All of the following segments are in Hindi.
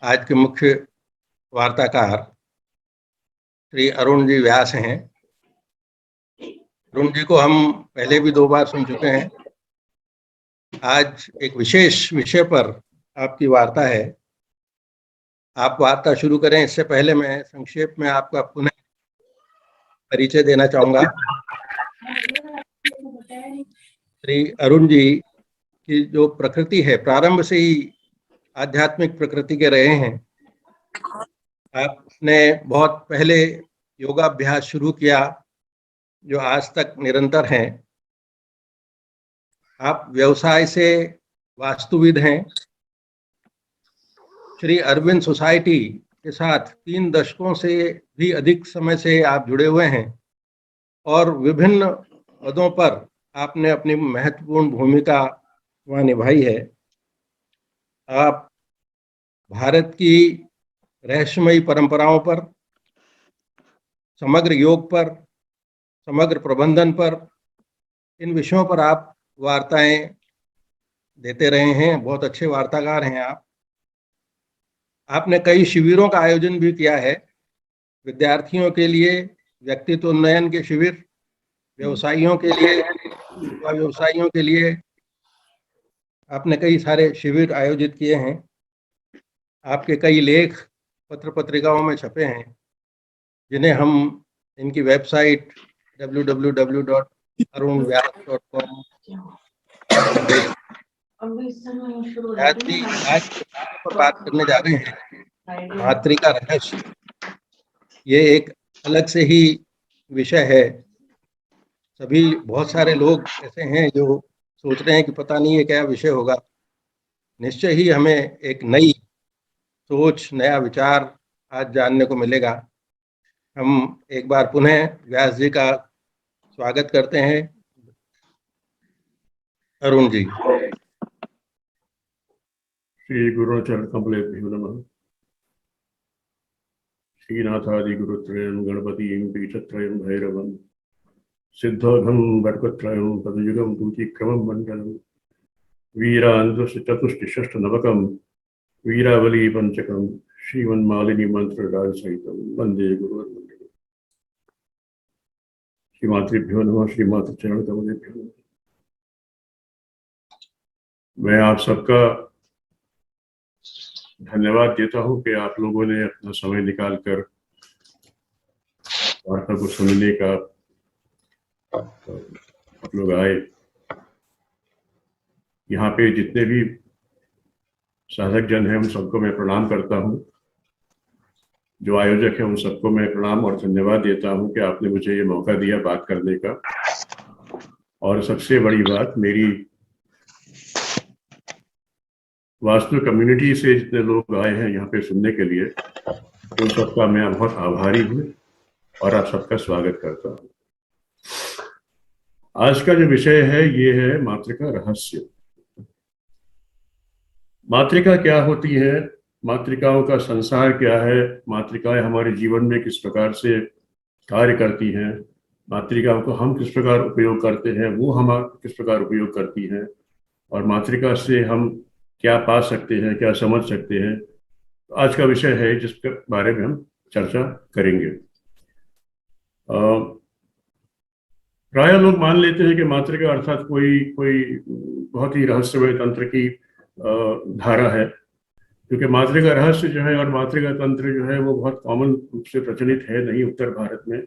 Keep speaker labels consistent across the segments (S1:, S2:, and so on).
S1: आज के मुख्य वार्ताकार श्री अरुण जी व्यास हैं। अरुण जी को हम पहले भी 2 बार सुन चुके हैं। आज एक विशेष विषय पर आपकी वार्ता है। आप वार्ता शुरू करें इससे पहले मैं संक्षेप में आपका पुनः परिचय देना चाहूँगा। श्री अरुण जी की जो प्रकृति है, प्रारंभ से ही आध्यात्मिक प्रकृति के रहे हैं। आपने बहुत पहले योगाभ्यास शुरू किया जो आज तक निरंतर है। आप व्यवसाय से वास्तुविद हैं। श्री अरविंद सोसाइटी के साथ 3 दशकों से भी अधिक समय से आप जुड़े हुए हैं और विभिन्न पदों पर आपने अपनी महत्वपूर्ण भूमिका वहाँ निभाई है। आप भारत की रहस्यमयी परंपराओं पर, समग्र योग पर, समग्र प्रबंधन पर, इन विषयों पर आप वार्ताएं देते रहे हैं। बहुत अच्छे वार्ताकार हैं आप। आपने कई शिविरों का आयोजन भी किया है, विद्यार्थियों के लिए व्यक्तित्व उन्नयन के शिविर, व्यवसायियों के लिए, व्यवसायियों के लिए आपने कई सारे शिविर आयोजित किए हैं। आपके कई लेख पत्र पत्रिकाओं में छपे हैं जिन्हें हम इनकी वेबसाइट www.arunvyas.com आज पर बात करने जा रहे हैं मातृका रहस्य। ये एक अलग से ही विषय है। बहुत सारे लोग ऐसे हैं जो सोच रहे हैं कि पता नहीं है क्या विषय होगा। निश्चय ही हमें एक नई सोच, नया विचार आज जानने को मिलेगा। हम एक बार पुनः व्यास जी का स्वागत करते हैं। अरुण जी।
S2: श्री गुरुचरण कमलेभ्यो नमः। श्रीनाथादि गुरुत्रयं गणपतिं पीठत्रयं भैरवं सिद्धोघं वर्गत्रयं पदयुगं दूतीक्रमं मण्डलं वीरान्धश्चतुष्टिषष्ठनवकं वीरावली पंचकं श्रीमन्मालिनी मंत्रराजसहितं वन्दे गुरुर्वन्दे। श्रीमातृभ्यो नमः। श्रीमातृचरण कमलेभ्यो नमः। मैं आप सबका धन्यवाद देता हूं कि आप लोगों ने अपना समय निकालकर वार्ता को सुनने का आप लोग आए। यहाँ पे जितने भी साधक जन हैं उन सबको मैं प्रणाम करता हूँ। जो आयोजक हैं उन सबको मैं प्रणाम और धन्यवाद देता हूँ कि आपने मुझे ये मौका दिया बात करने का। और सबसे बड़ी बात, मेरी वास्तु कम्युनिटी से जितने लोग आए हैं यहाँ पे सुनने के लिए, उन सबका मैं बहुत आभारी हूँ और आप सबका स्वागत करता हूँ। आज का जो विषय है ये है मातृका रहस्य। मातृका क्या होती है, मातृकाओं का संसार क्या है, मातृकाएं हमारे जीवन में किस प्रकार से कार्य करती हैं, मातृकाओं को हम किस प्रकार उपयोग करते हैं, वो हम किस प्रकार उपयोग करती हैं, और मातृका से हम क्या पा सकते हैं, क्या समझ सकते हैं। आज का विषय है जिसके बारे में हम चर्चा करेंगे। प्राय लोग मान लेते हैं कि मातृका अर्थात कोई बहुत ही रहस्यमय तंत्र की धारा है, क्योंकि मातृका रहस्य जो है और मातृका तंत्र जो है वो बहुत कॉमन रूप से प्रचलित है नहीं उत्तर भारत में।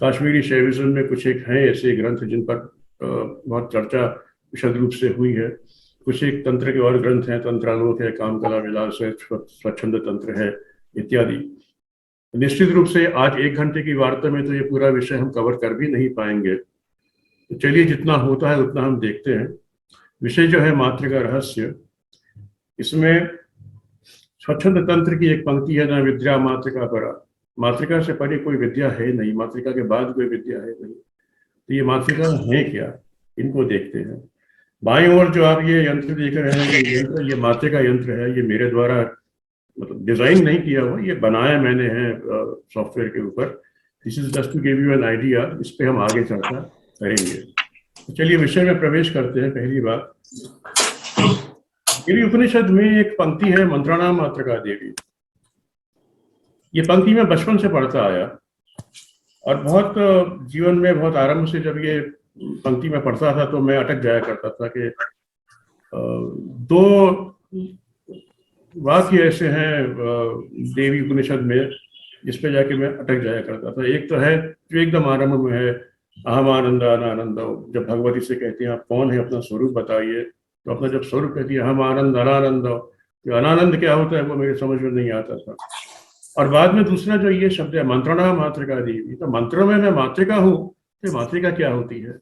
S2: काश्मीरी शैविज्म में कुछ एक हैं ऐसे ग्रंथ जिन पर बहुत चर्चा विशद रूप से हुई है। कुछ एक तंत्र के और ग्रंथ हैं, तंत्रालोक है, कामकला विलास है, स्वच्छंद तंत्र है इत्यादि। निश्चित रूप से आज 1 घंटे की वार्ता में तो ये पूरा विषय हम कवर कर भी नहीं पाएंगे, तो चलिए जितना होता है उतना हम देखते हैं। विषय जो है मातृका रहस्य, इसमें स्वच्छंद तंत्र की एक पंक्ति है, ना विद्या मातृका परा। मातृका से परे कोई विद्या है नहीं, मातृका के बाद कोई विद्या है नहीं। तो ये मातृका है क्या, इनको देखते हैं। बाईं ओर जो आप ये यंत्र देख रहे हैं, ये मातृका यंत्र है। ये मेरे द्वारा मतलब डिजाइन नहीं किया हुआ, ये बनाया मैंने है सॉफ्टवेयर के ऊपर। This is just to give you an idea. इस पे हम आगे चर्चा करेंगे। तो चलिए विषय में प्रवेश करते हैं। पहली बात, देवी उपनिषद में एक पंक्ति है, मंत्राणाम मातृका देवी। ये पंक्ति में बचपन से पढ़ता आया और बहुत जीवन में बहुत आरंभ से जब ये पंक्ति में पढ़ता था तो मैं अटक जाया करता था कि दो वाक्य ऐसे हैं देवी उपनिषद में जिस पे जाके मैं अटक जाया करता था। एक तो है जो एकदम आरंभ में है, अहम आनंद अनानंद, जब भगवती से कहती हैं आप कौन है, अपना स्वरूप बताइए, तो अपना जब स्वरूप कहती है अहम आनंद अनानंद, तो अनानंद क्या होता है वो मेरे समझ में नहीं आता था। और बाद में दूसरा जो ये शब्द है मंत्रणा मातृका देवी, तो मंत्रों में मैं मातृका हूँ, तो मातृका क्या होती है?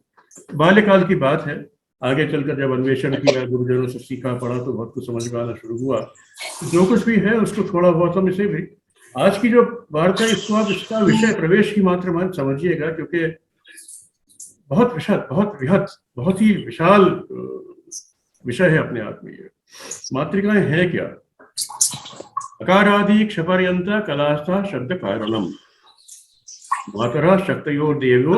S2: बाल्यकाल की बात है, आगे चलकर जब अन्वेषण किया, गुरुजनों से सीखा पढ़ा तो बहुत कुछ समझ में आना शुरू हुआ। तो जो कुछ भी है उसको थोड़ा बहुत हम इसे भी आज की जो वार्ता है इसको आप इसका विषय प्रवेश की मात्र मान समझिएगा, क्योंकि बहुत विशाल, बहुत बृहद, बहुत ही विशाल विषय है अपने आप में। ये मातृकाएं हैं क्या? अकारादि क्षपर्यंत कलास्था शब्द कारणम मातरा शक्तयो देवो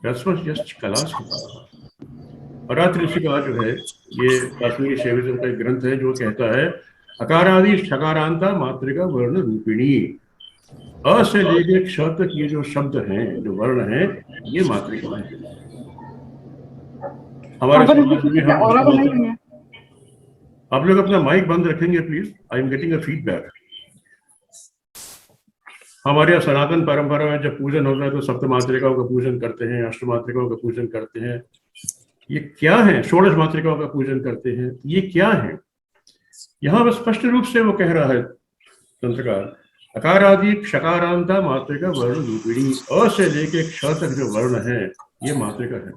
S2: रस्वश्च कला ऋषि का जो है ये काश्मीरी शैविज्म का एक ग्रंथ है जो कहता है अकारादि षकारांता मातृका वर्ण रूपिणी। अ से लेके क्ष तक ये जो शब्द हैं, जो वर्ण हैं, ये मातृका है। हमारे समाज में हम आप लोग अपना माइक बंद रखेंगे please, I am getting a feedback. हमारे यहाँ सनातन परंपरा में जब पूजन होता है तो सप्त मातृकाओं का पूजन करते हैं, अष्ट मातृकाओं का पूजन करते हैं। ये क्या है? षोडश मातृकाओं का पूजन करते हैं। ये क्या है? यहाँ बस स्पष्ट रूप से वो कह रहा है तंत्रकार, अकारादि क्षकारांता मातृका वर्ण रूपिणी। अ से लेके क्ष तक जो वर्ण है ये मातृका है।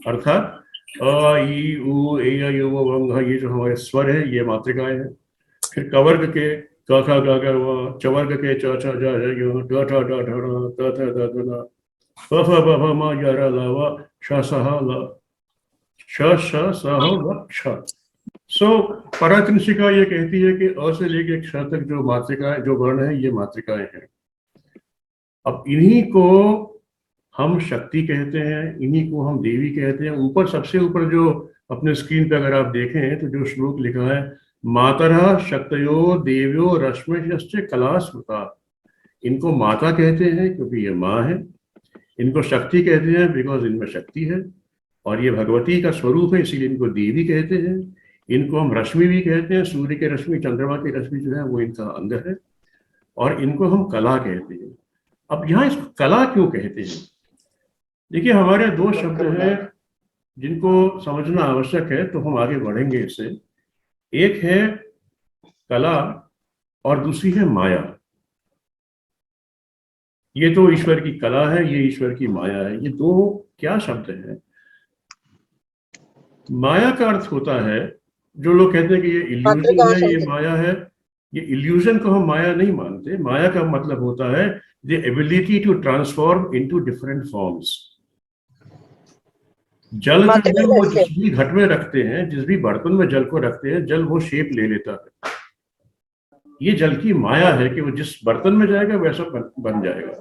S2: अर्थात अ ई उ ए ऐ ओ वंग, ये जो हमारे स्वर है ये मातृकाएं हैं। फिर कवर्ग के क ख ग घ व, चवर्ग के च छ ज झ ञ ट ठ ड ढ ण त थ द ध न प फ ब भ म य र ल व श स ह ल श श स ह व क्ष। सो परातृषिका ये कहती है कि अ से लेके क्ष तक जो मातृकाएं, जो वर्ण है, ये मातृकाएं हैं। अब इन्हीं को हम शक्ति कहते हैं, इन्हीं को हम देवी कहते हैं। ऊपर सबसे ऊपर जो अपने स्क्रीन पे अगर आप देखें तो जो श्लोक लिखा है मातरः शक्तयो देव्यो रश्मिश्च कला स्मृता, इनको माता कहते हैं क्योंकि ये माँ है। इनको शक्ति कहते हैं बिकॉज इनमें शक्ति है, और ये भगवती का स्वरूप है इसीलिए इनको देवी कहते हैं। इनको हम रश्मि भी कहते हैं, सूर्य की रश्मि, चंद्रमा की रश्मि जो है वो इनका अंग है। और इनको हम कला कहते हैं। अब यहाँ इसको कला क्यों कहते हैं? देखिए हमारे दो शब्द हैं जिनको समझना आवश्यक है, तो हम आगे बढ़ेंगे इससे। एक है कला और दूसरी है माया। ये तो ईश्वर की कला है, ये ईश्वर की माया है। ये दो क्या शब्द हैं? माया का अर्थ होता है, जो लोग कहते हैं कि ये इल्यूजन है, ये माया है, ये इल्यूजन को हम माया नहीं मानते। माया का मतलब होता है the ability to transform into different forms. जल का जल वो जिस भी घट में रखते हैं, जिस भी बर्तन में जल को रखते हैं, जल वो शेप ले लेता है। ये जल की माया है कि वो जिस बर्तन में जाएगा वैसा बन जाएगा।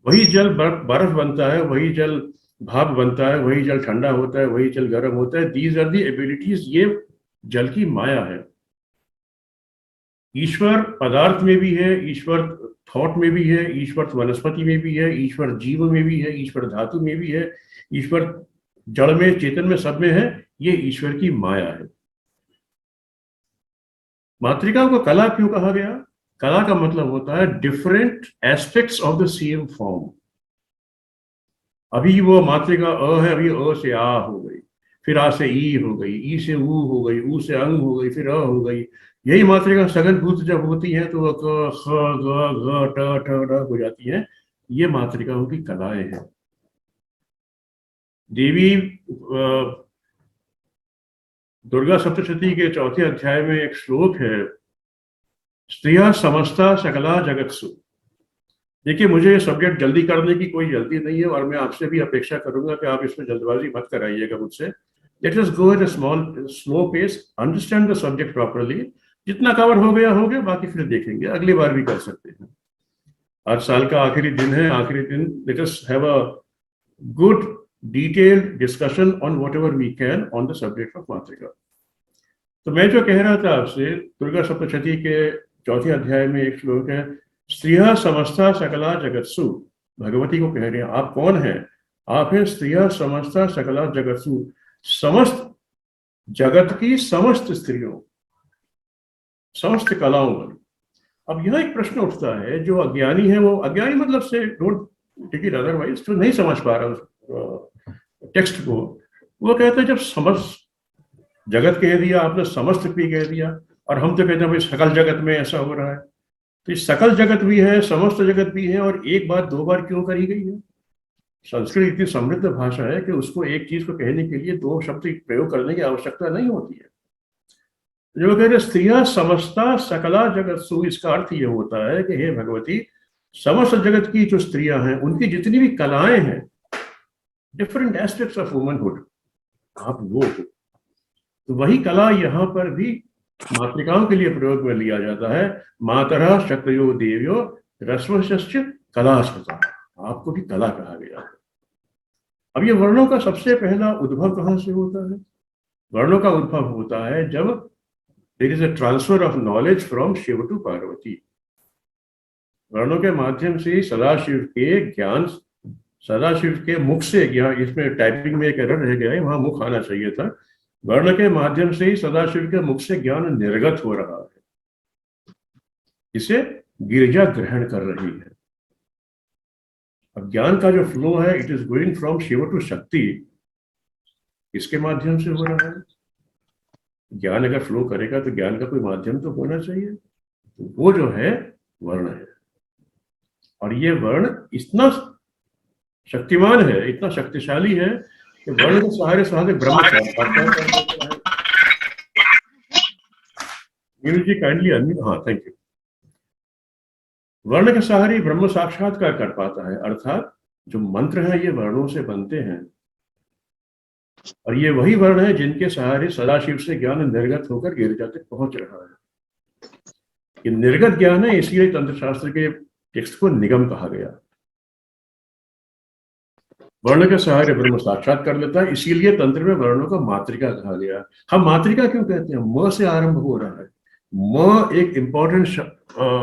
S2: वही जल बर्फ बनता है, वही जल भाप बनता है, वही जल ठंडा होता है, वही जल गर्म होता है। दीज आर दी एबिलिटीज, ये जल की माया है। ईश्वर पदार्थ में भी है, ईश्वर थॉट में भी है, ईश्वर वनस्पति में भी है, ईश्वर जीव में भी है, ईश्वर धातु में भी है, ईश्वर जड़ में, चेतन में, सब में है। ये ईश्वर की माया है। मातृका को कला क्यों कहा गया? कला का मतलब होता है different aspects of the same form. अभी वो मातृका अ है, अभी अ से आ हो गई, फिर आ से ई हो गई, ई से ऊ हो गई, ऊ से अंग हो गई, फिर अ हो गई। यही मातृका सघन भूत जब होती है तो क ख ग घ ट ठ ड हो जाती है। ये मातृकाओं की कलाएं हैं। देवी दुर्गा सप्तशती के चौथे अध्याय में एक श्लोक है, स्त्रिया समस्ता सकला जगत्सु। देखिए मुझे ये सब्जेक्ट जल्दी करने की कोई जल्दी नहीं है, और मैं आपसे भी अपेक्षा करूंगा कि आप इसमें जल्दबाजी मत कराइएगा मुझसे। Let us go at a slow pace, understand the subject properly. जितना कवर हो गया, बाकी फिर देखेंगे, अगली बार भी कर सकते हैं। आज साल का आखिरी दिन है, आखिरी दिन let us have a good detailed discussion on whatever we can on the subject of मातृका। तो मैं जो कह रहा था आपसे, दुर्गा सप्तशती के चौथे अध्याय में एक श्लोक है, स्त्रियः समस्ता सकला जगत्सु। भगवती को कह रहे हैं, आप कौन हैं? आप हैं स्त्रियः समस्ता सकला जगत्सु, समस्त जगत की समस्त स्त्रियों, समस्त कलाओं वाली। अब यहाँ एक प्रश्न उठता है, जो अज्ञानी है, वो अज्ञानी मतलब से डोंट टेक इट अदरवाइज, जो नहीं समझ पा रहा उस टेक्स्ट को, वो कहता है जब समस्त जगत कह दिया आपने, समस्त भी कह दिया, और हम तो कहते हैं भाई सकल जगत में ऐसा हो रहा है, तो ये सकल जगत भी है, समस्त जगत भी है, और एक बात दो बार क्यों करी गई है? संस्कृत इतनी समृद्ध भाषा है कि उसको एक चीज को कहने के लिए दो शब्द प्रयोग करने की आवश्यकता नहीं होती है। जो कह रहे स्त्रियां समस्ता सकला जगत सु, इसका अर्थ ये होता है कि हे भगवती, समस्त जगत की जो स्त्रियां हैं, उनकी जितनी भी कलाएं हैं, डिफरेंट एस्पेक्ट्स ऑफ वुमनहुड, आप वो हो। तो वही कला यहाँ पर भी मातृकाओं के लिए प्रयोग में लिया जाता है। मातरः शक्तयो देव्यो रश्मश्च कला स्वतः, आपको भी कला कहा गया है। अब ये वर्णों का सबसे पहला उद्भव कहाँ से होता है? वर्णों का उद्भव होता है जब there is a transfer of knowledge from Shiva to Parvati. वर्णों के माध्यम से सदाशिव के ज्ञान, सदाशिव के मुख से ज्ञान, इसमें टाइपिंग में एक एरर रह गया है, वहां मुख आना चाहिए था। वर्ण के माध्यम से ही सदाशिव के मुख से ज्ञान निर्गत हो रहा है, इसे गिरिजा ग्रहण कर रही है। अब ज्ञान का जो फ्लो है, it is going from Shiva to Shakti, इसके माध्यम से हो रहा है। ज्ञान अगर फ्लो करेगा तो ज्ञान का कोई माध्यम तो होना चाहिए, तो वो जो है वर्ण है। और ये वर्ण इतना शक्तिमान है, इतना शक्तिशाली है कि वर्ण के सहारे सहारे ब्रह्म जी काइंडली अनम्यूट। हाँ, थैंक यू। वर्ण के सहारे ब्रह्म साक्षात्कार कर पाता है, अर्थात जो मंत्र हैं ये वर्णों से बनते हैं, और ये वही वर्ण है जिनके सहारे सदाशिव से ज्ञान निर्गत होकर गिरिजा तक पहुंच रहा है। ये निर्गत ज्ञान है, इसलिए तंत्र शास्त्र के टेक्स्ट को निगम कहा गया। वर्ण के सहारे ब्रह्म साक्षात कर लेता है, इसीलिए तंत्र में वर्णों को मातृका कहा गया। हम मातृका क्यों कहते हैं? म से आरंभ हो रहा है। म एक इंपॉर्टेंट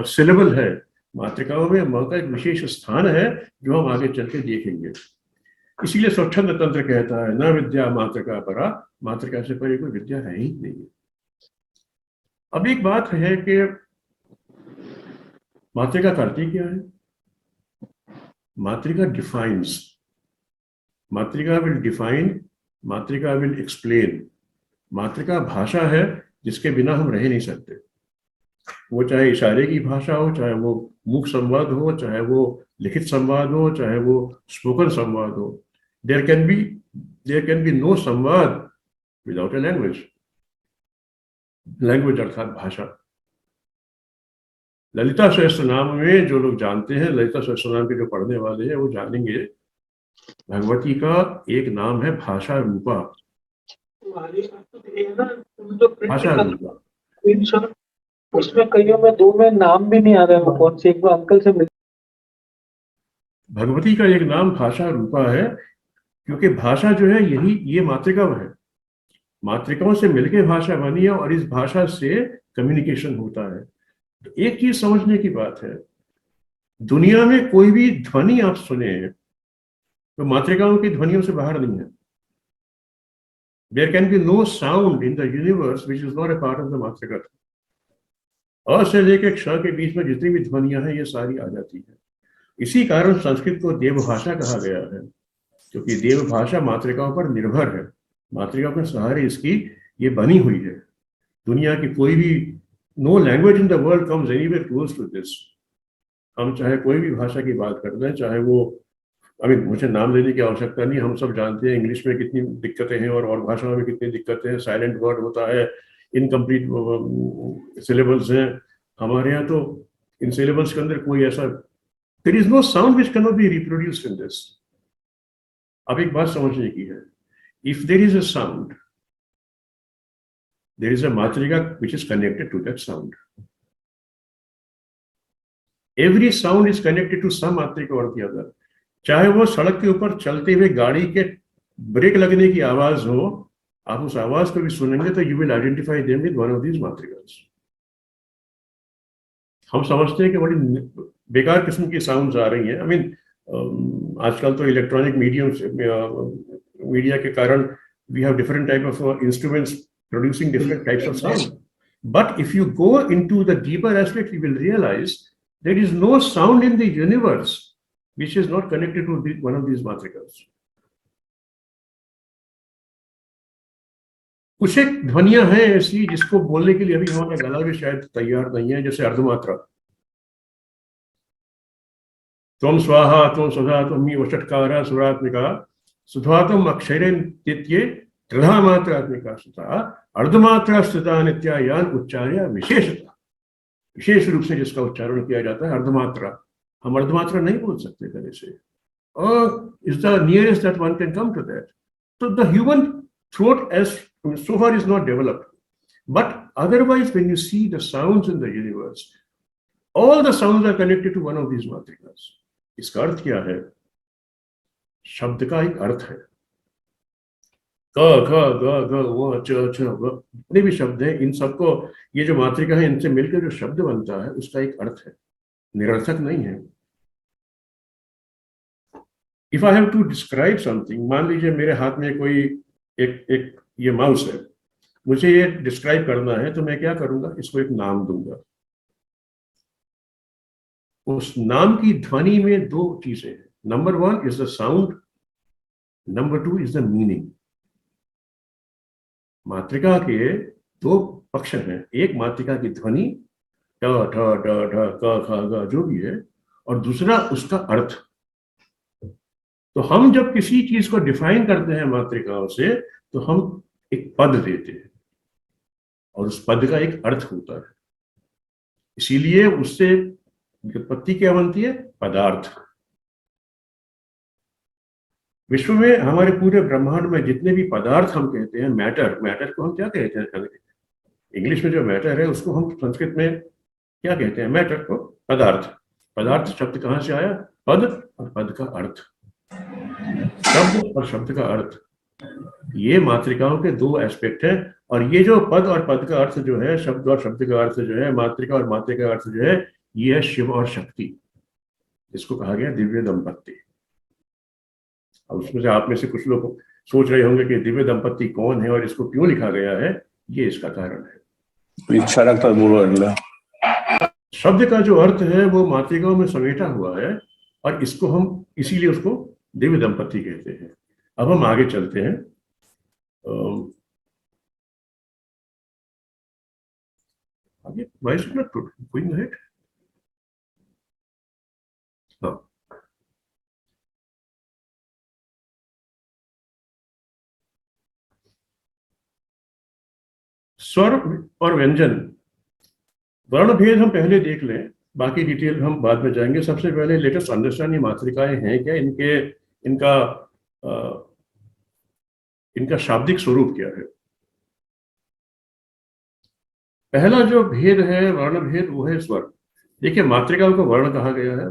S2: सिलेबल है मातृकाओं में, म का एक विशेष स्थान है जो हम आगे चल के देखेंगे। इसीलिए स्वच्छंद तंत्र कहता है, न विद्या मातृका परा, मातृका से परे कोई विद्या है ही नहीं। अब एक बात है कि मातृका करती क्या है? मातृका defines, Matrika will define, Matrika will explain. मातृका भाषा है जिसके बिना हम रह नहीं सकते। वो चाहे इशारे की भाषा हो, चाहे वो मुख संवाद हो, चाहे वो लिखित संवाद हो, चाहे वो स्पोकन संवाद हो। देयर कैन बी नो संवाद विदाउट ए लैंग्वेज। लैंग्वेज अर्थात भाषा। ललिता सहस्त्र नाम में जो लोग जानते हैं, ललिता सहस्त्र नाम के जो पढ़ने वाले हैं वो जानेंगे, भगवती का एक नाम है भाषा रूपा। भाषा रूपा,
S3: उसमें कईयों में दो में नाम भी नहीं आ रहे हैं, कौन से? एक बार अंकल से मिल।
S2: भगवती का एक नाम भाषा रूपा है, क्योंकि भाषा जो है यही, ये मातृका है। मातृकाओं से मिलकर भाषा बनी है, और इस भाषा से कम्युनिकेशन होता है। तो एक चीज समझने की बात है, दुनिया में कोई भी ध्वनि आप सुने तो मातृकाओं की ध्वनियों से बाहर नहीं है। There can be no sound in the universe which is not a part of the Matrika. अ से लेकर क्ष के बीच में जितनी भी ध्वनियां हैं ये सारी आ जाती है। इसी कारण संस्कृत को देवभाषा कहा गया है, क्योंकि देवभाषा मातृकाओं पर निर्भर है। मातृकाओं के सहारे इसकी ये बनी हुई है। दुनिया की कोई भी, no language in the world comes anywhere close to this. हम चाहे कोई भी भाषा की बात करते हैं, चाहे वो, मुझे नाम लेने की आवश्यकता नहीं, हम सब जानते हैं इंग्लिश में कितनी दिक्कतें हैं और भाषाओं में कितनी दिक्कतें हैं। साइलेंट वर्ड होता है, इनकम्प्लीट सिलेबल्स हैं। हमारे यहाँ तो इन सिलेबल्स के अंदर कोई ऐसा, there is no sound which can not be reproduced in this. अब एक बात समझने की है, if there is a sound, there is a matrika which is connected to that sound. Every sound is connected to some matrika और द अदर। चाहे वो सड़क के ऊपर चलते हुए गाड़ी के ब्रेक लगने की आवाज हो, आप उस आवाज को भी सुनेंगे तो you will identify them with one of these matrikas. हम समझते हैं कि बड़ी बेकार किस्म की साउंड्स आ रही हैं। आई मीन आजकल तो इलेक्ट्रॉनिक मीडिया के कारण we have different type of instruments producing different types of sound. But if you go into the deeper aspect, you will realize there is no sound in the universe which is not connected to one of these matrikas. कुछ एक ध्वनियां हैं ऐसी जिसको बोलने के लिए अभी हमारा गला भी शायद तैयार नहीं है, जैसे अर्धमात्रा। त्वं स्वाहा त्वं सदा त्वं वषट्कारा सुरात्मिका सुधातम अक्षरेण तित्ये त्रिधा मात्रात्मिका सुता अर्धमात्रा स्थिता नित्या यान उच्चार्य विशेषता। विशेष रूप से जिसका उच्चारण किया जाता है अर्धमात्रा। हम अर्धमात्रा नहीं बोल सकते गले से, और is the nearest that one can come to that. तो the human throat as so far is not developed, but otherwise when you see the sounds in the universe, all the sounds are connected to one of these matrikas. इसका अर्थ क्या है? शब्द का एक अर्थ है। क ख ग घ व च छ व, जितने भी शब्द हैं इन सबको, ये जो मात्रिका है इनसे मिलकर जो शब्द बनता है उसका एक अर्थ है, निरर्थक नहीं है। If I have to describe something, मान लीजिए मेरे हाथ में कोई एक ये माउस है, मुझे ये डिस्क्राइब करना है, तो मैं क्या करूंगा? इसको एक नाम दूंगा। उस नाम की ध्वनि में दो चीजें हैं। Number one is the sound, number two is the meaning. मात्रिका के दो पक्ष हैं, एक मात्रिका की ध्वनि ट ठ ड ढ क ख ग जो भी है, और दूसरा उसका अर्थ। तो हम जब किसी चीज को डिफाइन करते हैं मात्रिकाओं से, तो हम एक पद देते हैं और उस पद का एक अर्थ होता है। इसीलिए उससे उत्पत्ति क्या बनती है? पदार्थ। विश्व में हमारे पूरे ब्रह्मांड में जितने भी पदार्थ हम कहते हैं, मैटर को हम क्या कहते हैं? इंग्लिश में जो मैटर है उसको हम संस्कृत में क्या कहते हैं? मैटर को पदार्थ। पदार्थ शब्द कहाँ से आया? पद और पद का अर्थ। शब्द और शब्द का अर्थ, ये मात्रिकाओं के दो एस्पेक्ट हैं। और ये जो पद और पद का अर्थ जो है, शब्द और शब्द का अर्थ जो है, मात्रिका और मात्रिका का अर्थ जो है, ये है शिव और शक्ति। इसको कहा गया दिव्य दंपत्ति। अब उसमें से आप में से कुछ लोग सोच रहे होंगे कि दिव्य दंपत्ति कौन है और इसको क्यों लिखा गया है। ये इसका कारण है। शब्द का जो अर्थ है वो मात्रिकाओं में समेटा हुआ है, और इसको हम इसीलिए उसको दिव्य दंपत्ति कहते हैं। अब हम आगे चलते हैं। आगे why is it not going ahead? हाँ, स्वर और व्यंजन, वर्ण भेद हम पहले देख लें, बाकी डिटेल हम बाद में जाएंगे। सबसे पहले लेटेस्ट अंडरस्टैंड ये मात्रिकाएं हैं क्या, इनका शाब्दिक स्वरूप क्या है। पहला जो भेद है, वर्ण भेद, वो है स्वर। देखिए, मात्रिकाओं को वर्ण कहा गया है।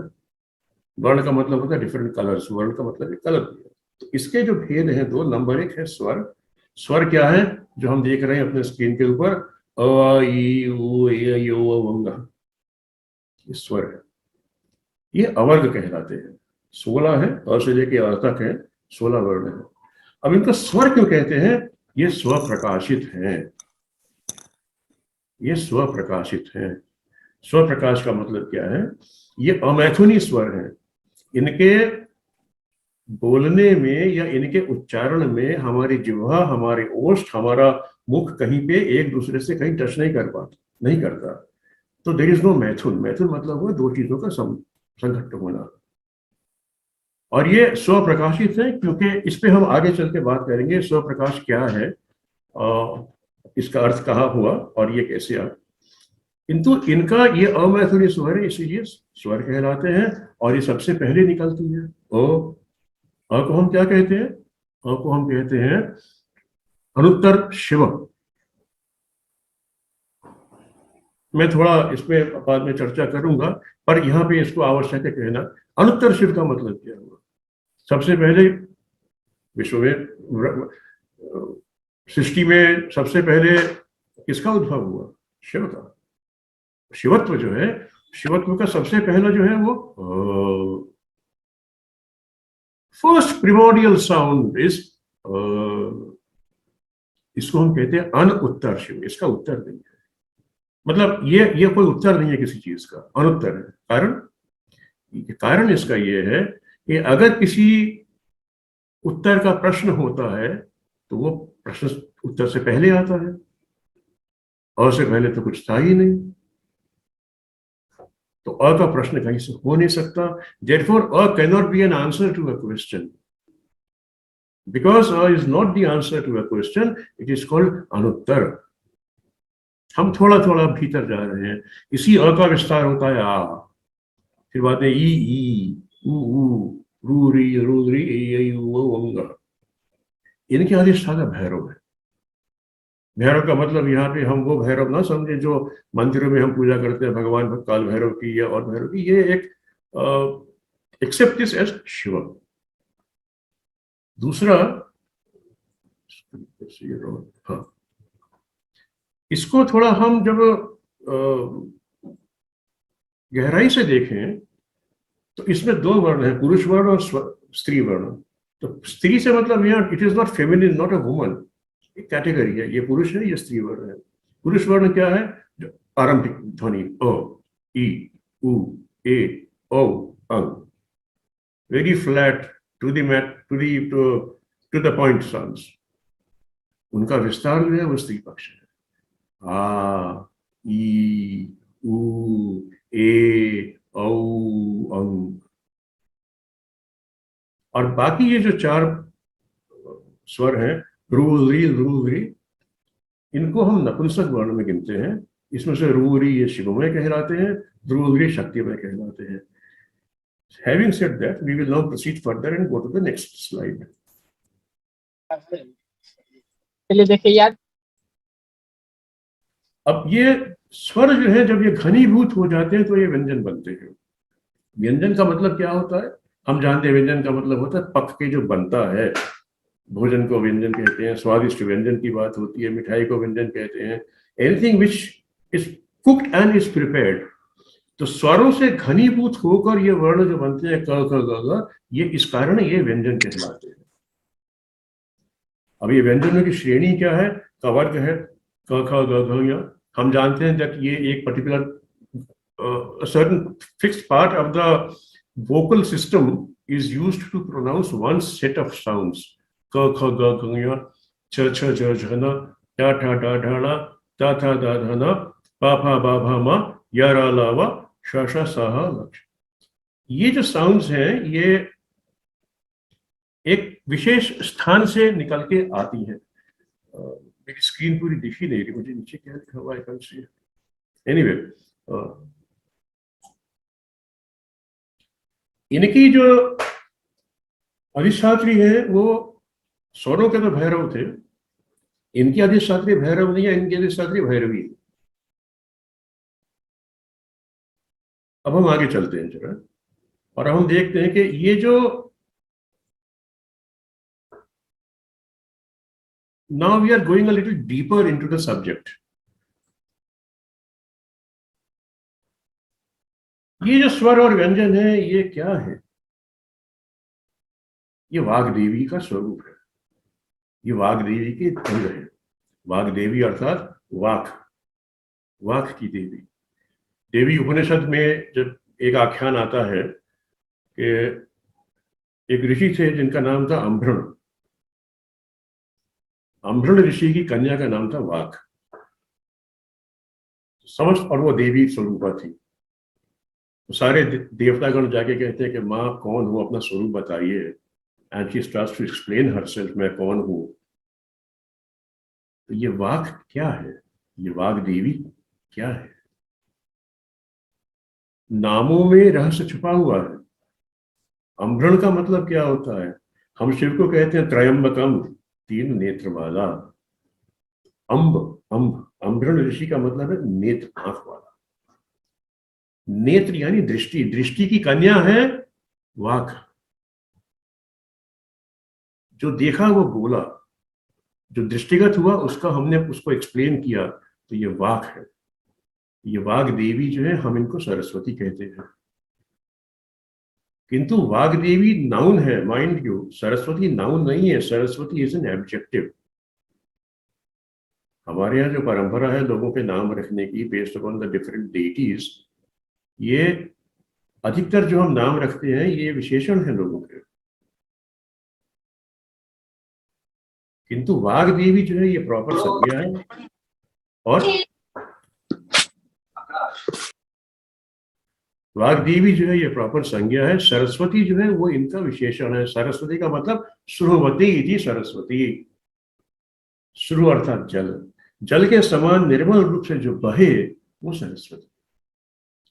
S2: वर्ण का मतलब होता है डिफरेंट कलर्स, वर्ण का मतलब कलर। तो इसके जो भेद हैं दो, नंबर एक है स्वर। स्वर क्या है? जो हम देख रहे हैं अपने स्क्रीन के ऊपर, अ ई उ ए यो वंगा, ये स्वर है। ये अवर्ग कहलाते हैं। 16 है, अ से लेके अ तक है, 16 वर्ण है। अब इनको स्वर क्यों कहते हैं? ये स्वप्रकाशित हैं। ये स्वप्रकाशित हैं। स्वप्रकाश का मतलब क्या है? ये अमैथुनी स्वर हैं। इनके बोलने में या इनके उच्चारण में हमारी जिह्वा, हमारे ओष्ठ, हमारा मुख कहीं पे एक दूसरे से कहीं टच नहीं करता। तो देयर इज नो मैथुन। मैथुन मतलब हुआ दो चीजों का संघट्ट होना। और ये स्वप्रकाशित है, क्योंकि इस पे हम आगे चल के बात करेंगे स्वप्रकाश क्या है, इसका अर्थ कहाँ हुआ और ये कैसे आया। किंतु इनका ये अमैथुनी स्वर है, इसीलिए स्वर कहलाते हैं। और ये सबसे पहले निकलती है। अ को हम क्या कहते हैं? अ को हम कहते हैं अनुत्तर शिव। मैं थोड़ा इसमें बाद में चर्चा करूंगा, पर यहाँ पे इसको आवश्यक है कहना। अनुत्तर शिव का मतलब क्या हुआ? सबसे पहले विश्व में सृष्टि में सबसे पहले किसका उद्भव हुआ? शिव का। शिवत्व जो है, शिवत्व का सबसे पहला जो है वो फर्स्ट प्रिमोडियल साउंड इज, इसको हम कहते हैं अनुत्तर शिव। इसका उत्तर नहीं है, मतलब ये कोई उत्तर नहीं है किसी चीज का, अनुत्तर है। कारण इसका ये है कि अगर किसी उत्तर का प्रश्न होता है तो वो प्रश्न उत्तर से पहले आता है, और से पहले तो कुछ था ही नहीं, तो अ का प्रश्न कहीं से हो नहीं सकता। Therefore, a cannot be an answer to a question. Because a is not the answer to a question, it is called अनुत्तर। हम थोड़ा थोड़ा भीतर जा रहे हैं। इसी अ का विस्तार होता है आ, फिर बात है ई, ऊ, रू री, ए ऊ अंग। इनके अधिष्ठाता भैरव है। भैरव का मतलब यहाँ पे हम वो भैरव ना समझे जो मंदिरों में हम पूजा करते हैं, भगवान काल भैरव की या और भैरव की। ये एक एक्सेप्ट दिस एज शिव। दूसरा, हाँ, इसको थोड़ा हम जब गहराई से देखें तो इसमें दो वर्ण है, पुरुष वर्ण और स्त्री वर्ण। तो स्त्री से मतलब यहाँ it is not feminine, not a woman, एक कैटेगरी है। ये पुरुष है, ये स्त्री वर्ण है। पुरुष वर्ण क्या है? जो आरंभिक ध्वनि अ, ई, उ, ए, औ, अंग, very flat to the point sounds. उनका विस्तार जो है वो स्त्री पक्ष है। आ, ई, उ, ए, औ, अंग। और बाकी ये जो चार स्वर हैं, रू री, इनको हम नपुंसक वर्ण में गिनते हैं। इसमें से रू री ये शिवमय कहलाते हैं, रू री शक्तिमय कहलाते हैं। Having said that, we will now proceed further and go to the next slide.
S4: चलिए देखिए यार,
S2: अब ये स्वर जो है जब ये घनीभूत हो जाते हैं तो ये व्यंजन बनते हैं। व्यंजन का मतलब क्या होता है? हम जानते हैं व्यंजन का मतलब होता है पक के जो बनता है। भोजन को व्यंजन कहते हैं, स्वादिष्ट व्यंजन की बात होती है, मिठाई को व्यंजन कहते हैं। Anything which is cooked and is prepared. तो स्वरों से घनीभूत होकर ये वर्ण जो बनते हैं क ख ग घ, ये इस कारण ये व्यंजन कहलाते हैं। अब ये व्यंजनों की श्रेणी क्या है? का वर्ग है क ख ग घ य। हम जानते हैं जब ये एक particular certain fixed part of the vocal system is used to pronounce one set of sounds. क ख ग घ य, छ छ झ झ न, टा ठा डा ढा ण, ता था दा धा न, पा फा बा भा म, या रा ला व, श श स ह लक्ष। ये जो साउंड्स हैं ये एक विशेष स्थान से निकल के आती हैं। मेरी स्क्रीन पूरी दिख ही नहीं रही, मुझे नीचे क्या लिखा हुआ है? एनीवे, इनकी जो अधिष्ठात्री है वो स्वरों के तो भैरव थे, इनकी अधिष्ठात्री भैरव नहीं है, इनकी अधिष्ठात्री भैरवी है। अब हम आगे चलते हैं जरा, और हम देखते हैं कि ये जो now we are going a little deeper into the subject. ये जो स्वर और व्यंजन है ये क्या है? ये वाग्देवी का स्वरूप है, ये वाग्देवी के अंग है। वाग्देवी अर्थात वाक की देवी। देवी उपनिषद में जब एक आख्यान आता है कि एक ऋषि थे जिनका नाम था अम्भृण। अम्भृण ऋषि की कन्या का नाम था वाक। समझ, और वो देवी स्वरूपा थी। तो सारे देवतागण जाके कहते हैं कि माँ कौन हो, अपना स्वरूप बताइए। And she starts to explain herself, मैं कौन हूं। तो ये वाक क्या है? ये वाग देवी क्या है? नामों में रहस्य छुपा हुआ है। अम्भृण का मतलब क्या होता है? हम शिव को कहते हैं त्रयंबकम, 3 नेत्र वाला। अम्भृण ऋषि का मतलब है नेत्र, आंख वाला। नेत्र यानी दृष्टि, दृष्टि की कन्या है वाक। जो देखा वो बोला, जो दृष्टिगत हुआ उसका हमने उसको एक्सप्लेन किया, तो ये वाक है, ये वाग देवी जो है, हम इनको सरस्वती कहते हैं। किंतु वाग देवी नाउन है, माइंड यू, सरस्वती नाउन नहीं है, सरस्वती इज एन एडजेक्टिव। हमारे यहाँ जो परंपरा है लोगों के नाम रखने की based upon the different deities, ये अधिकतर जो हम नाम रखते हैं ये विशेषण है लोगों के। किंतु वाग देवी जो है ये प्रॉपर संज्ञा है, और वाग देवी जो है ये प्रॉपर संज्ञा है। सरस्वती जो है वो इनका विशेषण है। सरस्वती का मतलब श्रुवती इति सरस्वती, श्रु अर्थात जल, जल के समान निर्मल रूप से जो बहे वो सरस्वती।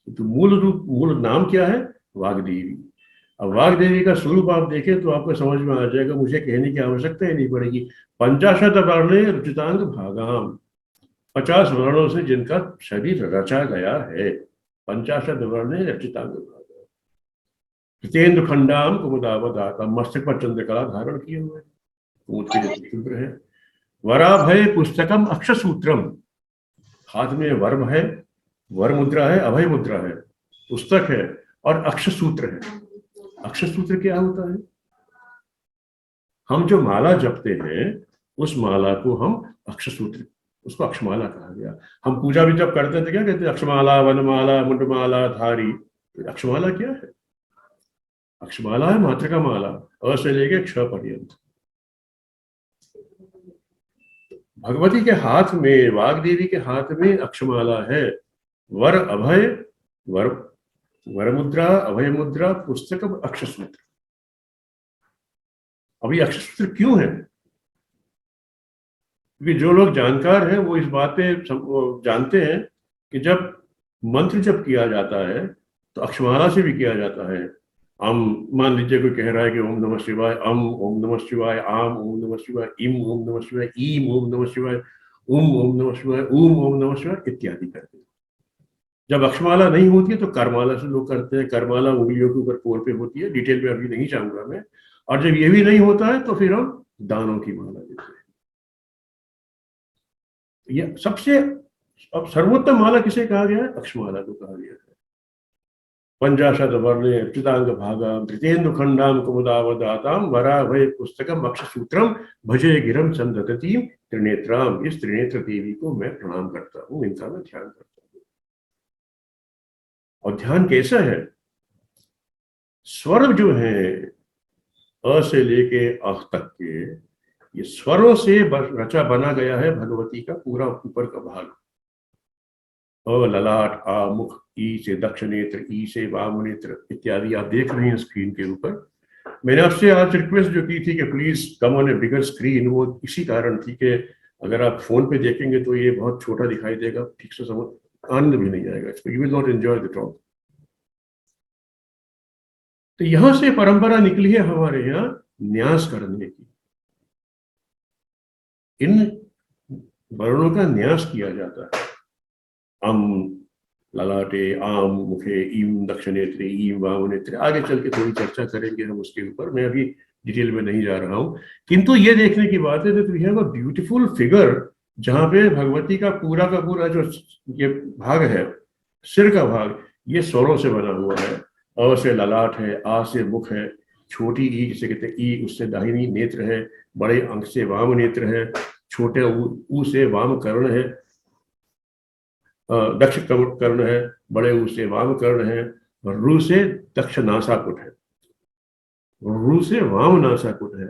S2: तो मूल नाम क्या है? वाग्देवी। अब वाग्देवी का स्वरूप आप देखें तो आपको समझ में आ जाएगा, मुझे कहने की आवश्यकता ही नहीं पड़ेगी। 50 वर्णे रचितांग भागाम, 50 वर्णों से जिनका शरीर रचा गया है। 50 वर्णे रचितांग भागाम, कृतेन्द्र खंडाम कुमुदावदाता, मस्तक पर चंद्रकला धारण किए हुए, ऊंट के जो चंद्र है। वराभय पुस्तकम अक्षसूत्रम, हाथ में वर्म है, वर मुद्रा है, अभय मुद्रा है, पुस्तक है और अक्षसूत्र है। अक्षसूत्र क्या होता है? हम जो माला जपते हैं उस माला को हम अक्षसूत्र, उसको अक्षमाला कहा गया। हम पूजा भी जब करते हैं तो क्या कहते हैं? अक्षमाला, वनमाला, मुंडमाला, धारी। तो अक्षमाला क्या है? अक्षमाला है मातृका माला, अ से लेके क्ष पर्यंत। भगवती के हाथ में, वाग्देवी के हाथ में अक्षमाला है। वर अभय, वर मुद्रा, अभय मुद्रा, पुस्तक, अक्षसूत्र। अब ये अक्षसूत्र क्यों है? क्योंकि जो लोग जानकार हैं वो इस बात पे जानते हैं कि जब मंत्र जप किया जाता है तो अक्षमाला से भी किया जाता है। मान लीजिए कोई कह रहा है कि ओम नमः शिवाय, ओम नमः शिवाय, आम ओम नमः शिवाय, इम ओम नमः शिवाय, ईम ओम नमः शिवाय, ओम नमः शिवाय, ओम नमः शिवाय इत्यादि करते हैं। जब अक्षमाला नहीं होती है तो करमाला से लोग करते हैं। करमाला उंगलियों के ऊपर पोर पे होती है, डिटेल में अभी नहीं जाऊंगा मैं। और जब ये भी नहीं होता है तो फिर हम दानों की माला देते हैं। ये सबसे अब सर्वोत्तम माला किसे कहा गया है? अक्षमाला को कहा गया है। 50 वर्णे अच्युतांग भागाम, कृतेन्दु खंडाम कुमुदावदाताम, वराभय पुस्तकम अक्षसूत्रम, भजे गिरम संदततीम त्रिनेत्राम। इस त्रिनेत्र देवी को मैं प्रणाम करता हूँ, इनका मैं ध्यान करता हूँ। और ध्यान कैसा है? स्वर जो है अ से लेके अह तक के, ये स्वरों से रचा बना गया है भगवती का पूरा ऊपर का भाग। अ ललाट, आ मुख, ई से दक्षिणेत्र, ई से वामनेत्र इत्यादि आप देख रहे हैं स्क्रीन के ऊपर। मैंने आपसे आज रिक्वेस्ट जो की थी कि please come on A bigger screen, वो इसी कारण थी कि अगर आप फोन पे देखेंगे तो ये बहुत छोटा दिखाई देगा, ठीक से समझ आनंद भी नहीं आएगा इसको, you will not enjoy the talk. तो यहां से परंपरा निकली है हमारे यहाँ न्यास करने की। इन वर्णों का न्यास किया जाता है। अम ललाटे, आम मुखे, ईम दक्षिणेत्रे, ईम वामनेत्रे। आगे चल के थोड़ी चर्चा करेंगे हम उसके ऊपर, मैं अभी डिटेल में नहीं जा रहा हूं। किंतु ये देखने की बात है we have a beautiful figure जहां पे भगवती का पूरा जो ये भाग है, सिर का भाग, ये स्वरों से बना हुआ है। अ से ललाट है, आ से मुख है, छोटी ई जिसे कहते हैं ई, उससे दाहिनी नेत्र है, बड़े अंक से वाम नेत्र है, छोटे ऊ से वाम कर्ण है, दक्ष कर्ण है, बड़े ऊ से वाम कर्ण है, रू से दक्ष नासापुट है, रू से वाम नासापुट है,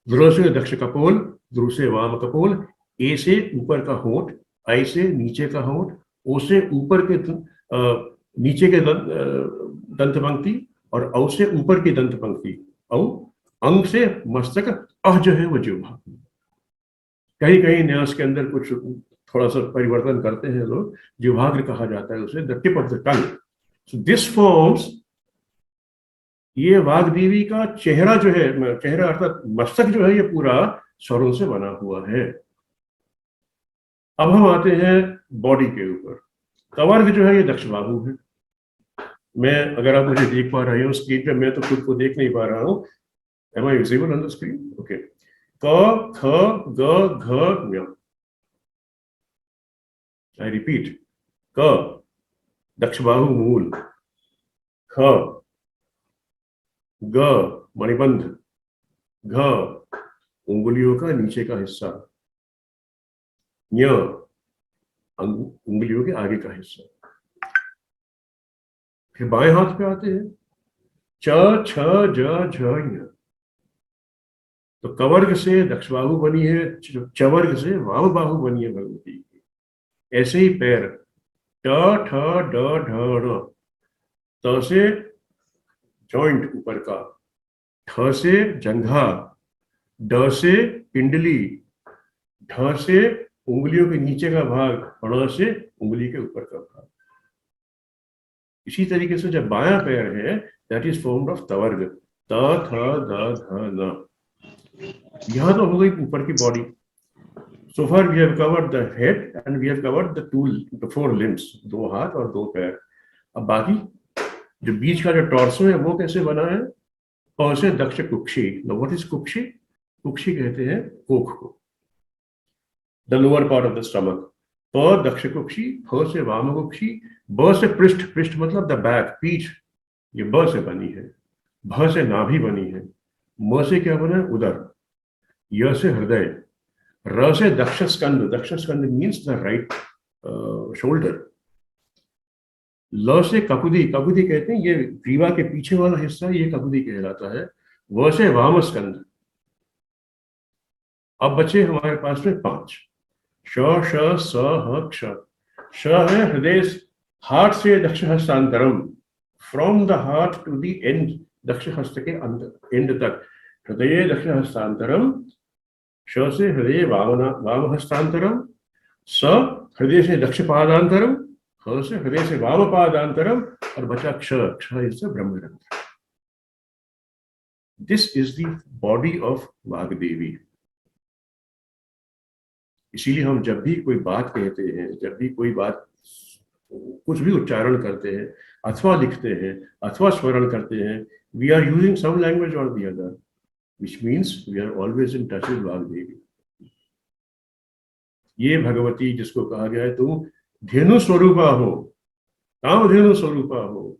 S2: ध्रुव से दक्ष कपोल, ध्रुव से वाम कपोल, ए से ऊपर का होंठ, आई से नीचे का होंठ, ओ से ऊपर के नीचे के दंत पंक्ति और औ से ऊपर की दंत पंक्ति, औ अंग से मस्तक, अह जो है वो जिह्वा। कहीं कहीं न्यास के अंदर कुछ थोड़ा सा परिवर्तन करते हैं लोग, जिह्वाग्र कहा जाता है उसे, the tip of the tongue. So this forms, ये वाग्देवी का चेहरा जो है, चेहरा अर्थात मस्तक जो है, ये पूरा स्वरों से बना हुआ है। अब हम आते हैं बॉडी के ऊपर। कवर्ग जो है ये दक्ष बाहु है। मैं, अगर आप मुझे देख पा रहे हो स्क्रीन पे, मैं तो खुद को देख नहीं पा रहा हूँ। Am I visible on the screen? Okay. क ख ग घ ञ। आई रिपीट, क दक्षबाहु मूल, ख ग मणिबंध, घ उंगलियों का नीचे का हिस्सा, ञ उंगलियों के आगे का हिस्सा। फिर बाएं हाथ पे आते हैं, च छ ज झ ञ। तो कवर्ग से दक्षबाहु बनी है, चवर्ग से वाम बाहु बनी है भगवती की। ऐसे ही पैर, ट ठ ड ढ ण। त से जॉइंट ऊपर का, ठ से जंघा, ड से पिंडली, ढ से उंगलियों के नीचे का भाग, ण से उंगली के ऊपर का भाग। इसी तरीके से जब बायां पैर है, दैट इज फॉर्म्ड ऑफ तवर्ग, त थ द ध न। यहां तो हो गई ऊपर की body. So far we have covered the head and we have covered the 4 limbs, 2 हाथ और 2 पैर। अब बाकी जो बीच का जो टॉर्सो है वो कैसे बना है? प से दक्ष Kukshi. Now what is Kukshi? Kukshi कहते हैं कोख को, the lower part of the stomach। प दक्ष कुक्षी, फ से वाम कुक्षी, ब से पृष्ठ, पृष्ठ मतलब द बैक, पीठ, ये ब से बनी है। भ से नाभि बनी है। म से क्या बना है? उदर। य से हृदय। र से दक्ष स्कंद, दक्ष स्कंद मीन्स द राइट शोल्डर। ल से ककुदी, ककुदी कहते हैं ये ग्रीवा के पीछे वाला हिस्सा, ये ककुदी कहलाता है। व से वाम स्कंद। अब बचे हमारे पास में 5, श श स ह क्ष। श है हृदय, हार्ट से दक्ष हस्तांतरम, from the heart to the end, दक्ष हस्त के अंदर एंड तक, हृदय दक्ष हस्तांतरम। श से हृदय वाम हस्तांतरम। स हृदय से दक्ष पादांतरम। ह से हृदय से वाम पादांतरम। और बचा क्ष, क्ष is the brahmarandhra. This is the body of Vagdevi. इसीलिए हम जब भी कोई बात कहते हैं, जब भी कोई बात, कुछ भी उच्चारण करते हैं अथवा लिखते हैं अथवा स्मरण करते हैं, we are using some language और the other, which means we are always in touch with Vagdevi. ये भगवती जिसको कहा गया है तुम धेनु स्वरूपा हो, कामधेनु स्वरूपा हो,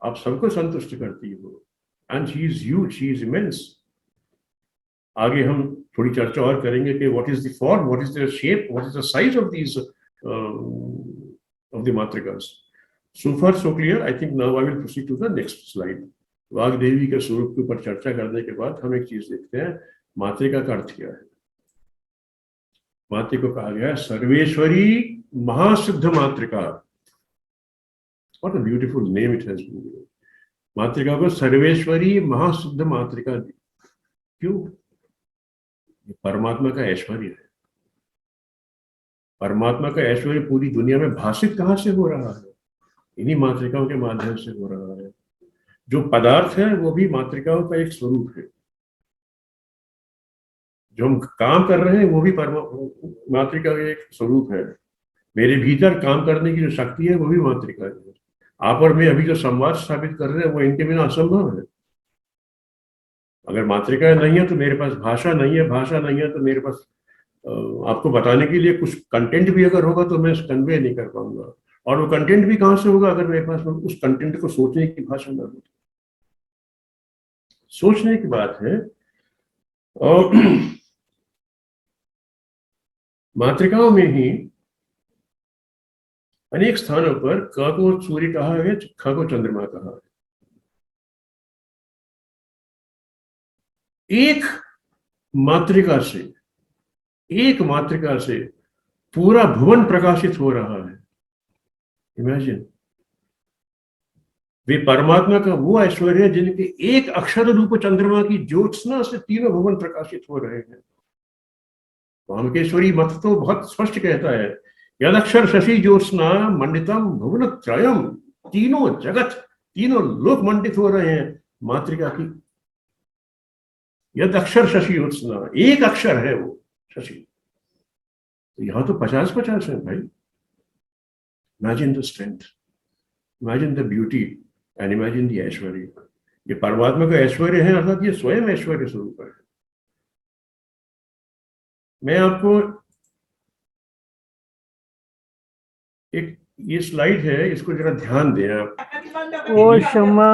S2: आप सबको संतुष्ट करती हो, and she is huge, she is immense. आगे हम थोड़ी चर्चा और करेंगे कि what is the form, what is the shape, what is the size of these of the matrikas. So far so clear. I think now I will proceed to the next slide. Vagdevi के स्वरूप के ऊपर चर्चा करने के बाद हम एक चीज देखते हैं, मातृका का अर्थ क्या है। मातृका को कहा गया है Sarveshwari Mahasiddha Matrika. What a beautiful name it has been. Matrika को सर्वेश्वरी महासिद्ध मातृका। क्यों? परमात्मा का ऐश्वर्य है। परमात्मा का ऐश्वर्य पूरी दुनिया में भाषित कहां से हो रहा है? इन्हीं मातृकाओं के माध्यम से हो रहा है। जो पदार्थ है वो भी मातृकाओं का एक स्वरूप है। जो हम काम कर रहे हैं वो भी मातृका का एक स्वरूप है। मेरे भीतर काम करने की जो शक्ति है वो भी मातृका है। आप और मैं अभी जो संवाद स्थापित कर रहे हैं वो इनके बिना असंभव है। अगर मातृका नहीं है तो मेरे पास भाषा नहीं है, भाषा नहीं है तो मेरे पास आपको बताने के लिए कुछ कंटेंट भी अगर होगा तो मैं कन्वे नहीं कर पाऊंगा। और वो कंटेंट भी कहां से होगा? अगर मेरे पास उस कंटेंट को सोचने की भाषा ना हो। सोचने की बात है। और मातृकाओं में ही अनेक स्थानों पर क को सूर्य कहा है, ख को चंद्रमा कहा है। एक मातृका से पूरा भुवन प्रकाशित हो रहा है। इमेजिन, वे परमात्मा का वो ऐश्वर्य है जिनके एक अक्षर रूप चंद्रमा की ज्योत्सना से तीनों भुवन प्रकाशित हो रहे हैं। वामकेश्वरी मत तो बहुत स्पष्ट कहता है, यद अक्षर शशि ज्योत्सना मंडितम भुवन त्रयम। तीनों जगत, तीनों लोक मंडित हो रहे हैं मातृका की। यद अक्षर शशि ज्योत्सना, एक अक्षर है वो शशि। तो यहां तो 50-50 है भाई। Imagine the strength, imagine the beauty and imagine the aishwarya. ये परमात्मा का ऐश्वर्य है, अर्थात ये स्वयं ऐश्वर्य स्वरूप है। मैं आपको एक ये स्लाइड है, इसको जरा ध्यान दें आप।
S3: ओ क्षमा।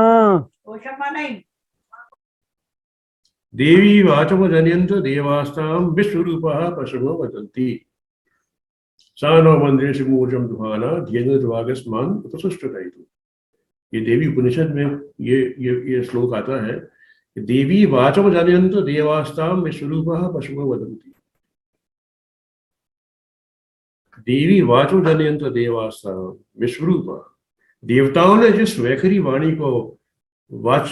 S2: देवी वाचम जनयंत देवास्ताम विश्वरूपः पशवो वदन्ति सा नो मंदिरेषु मूर्जम दुहाना ध्येनुर्वागस्मान उपसुष्टुतैतु। ये देवी उपनिषद में ये श्लोक आता है कि देवी वाचम जनयंत देवास्ताम विश्वरूपः पशवो वदन्ति। देवी वाचो जनयंत देवास्ताम विश्वरूपः, देवताओं ने जिस वैखरी वाणी को वाच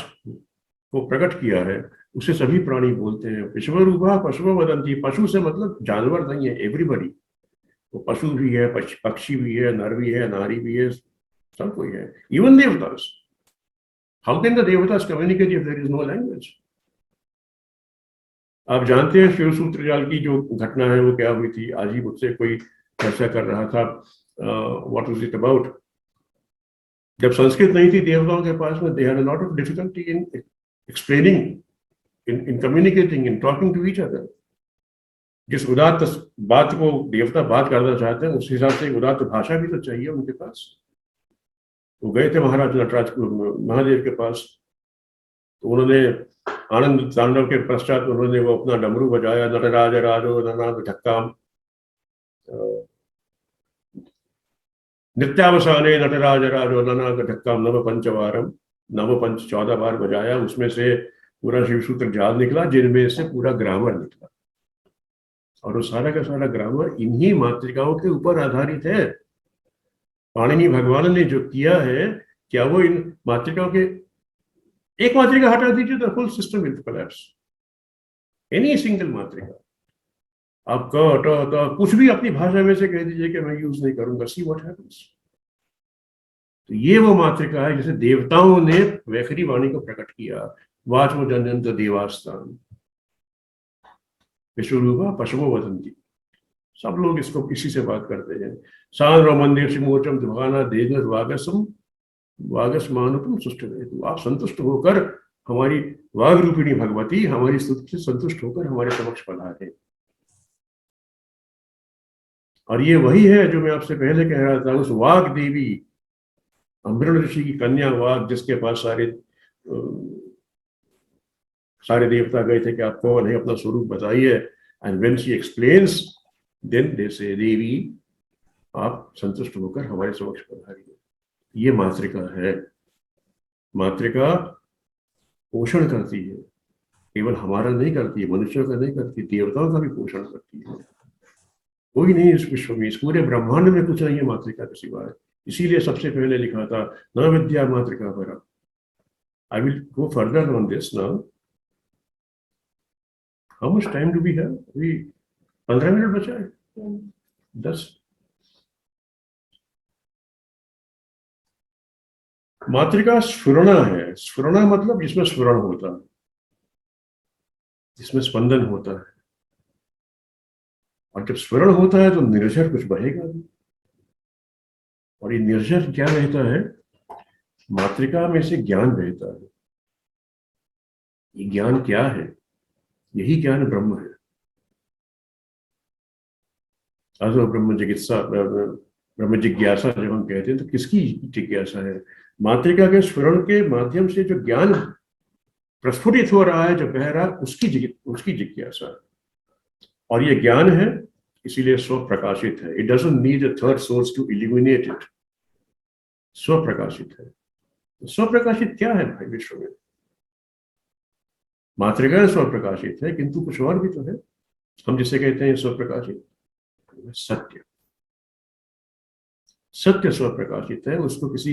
S2: को प्रकट किया है उसे सभी प्राणी बोलते हैं। विश्वरूपा पशु वदंती, पशु से मतलब जानवर नहीं है, एवरीबडी। वो पशु भी है, पक्षी भी है, नर भी है, नारी भी है, सब कोई है, even devatas. How can the devatas communicate if there is no language? आप जानते हैं शिव सूत्र जाल की जो घटना है वो क्या हुई थी? आज ही मुझसे कोई चर्चा कर रहा था, व्हाट वाज इट अबाउट। जब संस्कृत नहीं थी देवताओं के पास में, they had a lot of difficulty in explaining, in communicating, in talking to each other. जिस उदात्त बात को देवता बात करना चाहते हैं उस हिसाब से उदात्त भाषा भी तो चाहिए उनके पास। वो गए थे महाराज नटराज महादेव के पास, तो उन्होंने आनंद तांडव के पश्चात उन्होंने वो अपना डमरू बजाया, नटराज राजो ननाद ढक्काम, नित्यावसाने नटराज राजो ननाद ढक्काम नव पंचवारम, नव पंच 14 बार बजाया। उसमें से पूरा शिवसूत्र जाल निकला, जिनमें से पूरा ग्रामर निकला, और वो सारा का सारा ग्रामर इन्हीं मातृकाओं के ऊपर आधारित है। पाणिनि भगवान ने जो किया है, क्या वो इन मातृकाओं के एक मातृका हटा दीजिए तो full system will collapse. Any single मातृका, आप क ट त कुछ भी अपनी भाषा में से कह दीजिए कि मैं यूज नहीं करूंगा, सी व्हाट हैपेंस। तो ये वो मातृका है जिसे देवताओं ने वैखरी वाणी को प्रकट किया। वाचो जनयंत देवास्ताम विश्वरूपा पशवो वदन्ति। सब लोग इसको किसी से बात करते हैं। सांद्र मंदिर मूर्चम दुभाना देगर वागसम वागसमानुपम सुष्टुतैतु। आप संतुष्ट होकर हमारी वाग रूपिणी भगवती हमारी स्तुति से संतुष्ट होकर हमारे समक्ष पधारे। और ये वही है जो मैं आपसे पहले कह रहा था, उस वाग देवी अम्बरीण ऋषि की कन्या वाग, जिसके पास सारे देवता गए थे कि आप कौन है, अपना स्वरूप बताइए। And when she explains then they say देवी आप संतुष्ट होकर हमारे समक्ष पधारिए। ये मातृका है। मातृका पोषण करती है, केवल हमारा नहीं करती है, मनुष्यों का नहीं करती, देवताओं का भी पोषण करती है। कोई नहीं इस विश्व में, इस पूरे ब्रह्मांड में कुछ नहीं है मातृका के सिवाय। इसीलिए सबसे पहले लिखा था न विद्या मातृका पर। I will go further on this now. How much time do we have? अभी 15 मिनट बचा है, 10। मातृका स्फुरणा है। स्फुरणा मतलब जिसमें स्फुरण होता है, जिसमें स्पंदन होता है। और जब स्फुरण होता है तो निर्झर कुछ बहेगा भी। और ये निर्झर क्या रहता है? मातृका में से ज्ञान बहता है। ये ज्ञान क्या है? यही ज्ञान ब्रह्म है। अथवा ब्रह्म जिज्ञासा, ब्रह्म जिज्ञासा जब हम कहते हैं तो किसकी जिज्ञासा है? मातृका के स्फुरण के माध्यम से जो ज्ञान प्रस्फुटित हो रहा है, जो बह रहा है, उसकी जिज्ञासा। और ये ज्ञान है, इसीलिए स्व प्रकाशित है। It doesn't need a third source to illuminate it. स्व प्रकाशित है। स्व प्रकाशित क्या है भाई विश्व में? मातृका स्व प्रकाशित है, किंतु कुछ और भी तो है। हम जिसे कहते हैं स्व प्रकाशित, सत्य। सत्य स्व प्रकाशित है। उसको किसी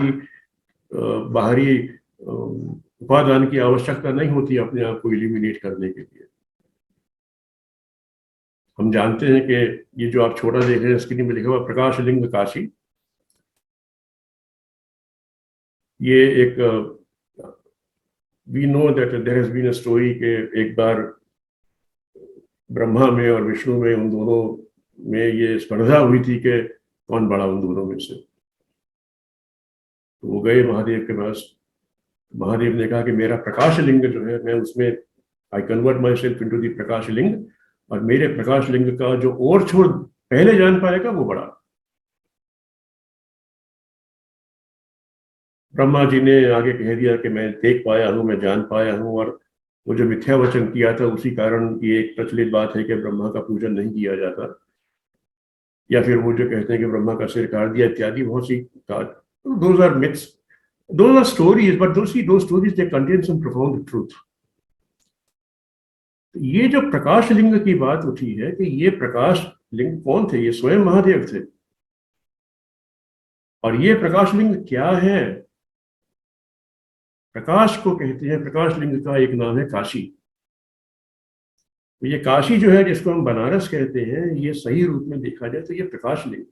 S2: बाहरी उपादान की आवश्यकता नहीं होती अपने आप को इल्यूमिनेट करने के लिए। हम जानते हैं कि ये जो आप छोटा देख रहे हैं स्क्रीन में लिखा हुआ प्रकाश लिंग काशी, ये एक we know that there has been a story के एक बार ब्रह्मा में और विष्णु में, उन दोनों में ये स्पर्धा हुई थी कि कौन बड़ा उन दोनों में से। तो वो गए महादेव के पास। महादेव ने कहा कि मेरा प्रकाश लिंग जो है, मैं उसमें I convert myself into the prakash linga, और मेरे प्रकाश लिंग का जो और छोर पहले जान पाएगा वो बड़ा। ब्रह्मा जी ने आगे कह दिया कि मैं देख पाया हूं, मैं जान पाया हूं, और वो जो मिथ्या वचन किया था उसी कारण ये एक प्रचलित बात है कि ब्रह्मा का पूजन नहीं किया जाता, या फिर वो जो कहते हैं कि ब्रह्मा का सिर काट दिया इत्यादि बहुत सी those are myths, those are stories, but those stories they contain some profound truth. ये जो प्रकाश लिंग की बात उठी है कि ये प्रकाश लिंग कौन थे, ये स्वयं महादेव थे। और ये प्रकाश लिंग क्या है? प्रकाश को कहते हैं, प्रकाश लिंग का एक नाम है काशी। ये काशी जो है, जिसको हम बनारस कहते हैं, ये सही रूप में देखा जाए तो ये प्रकाश लिंग।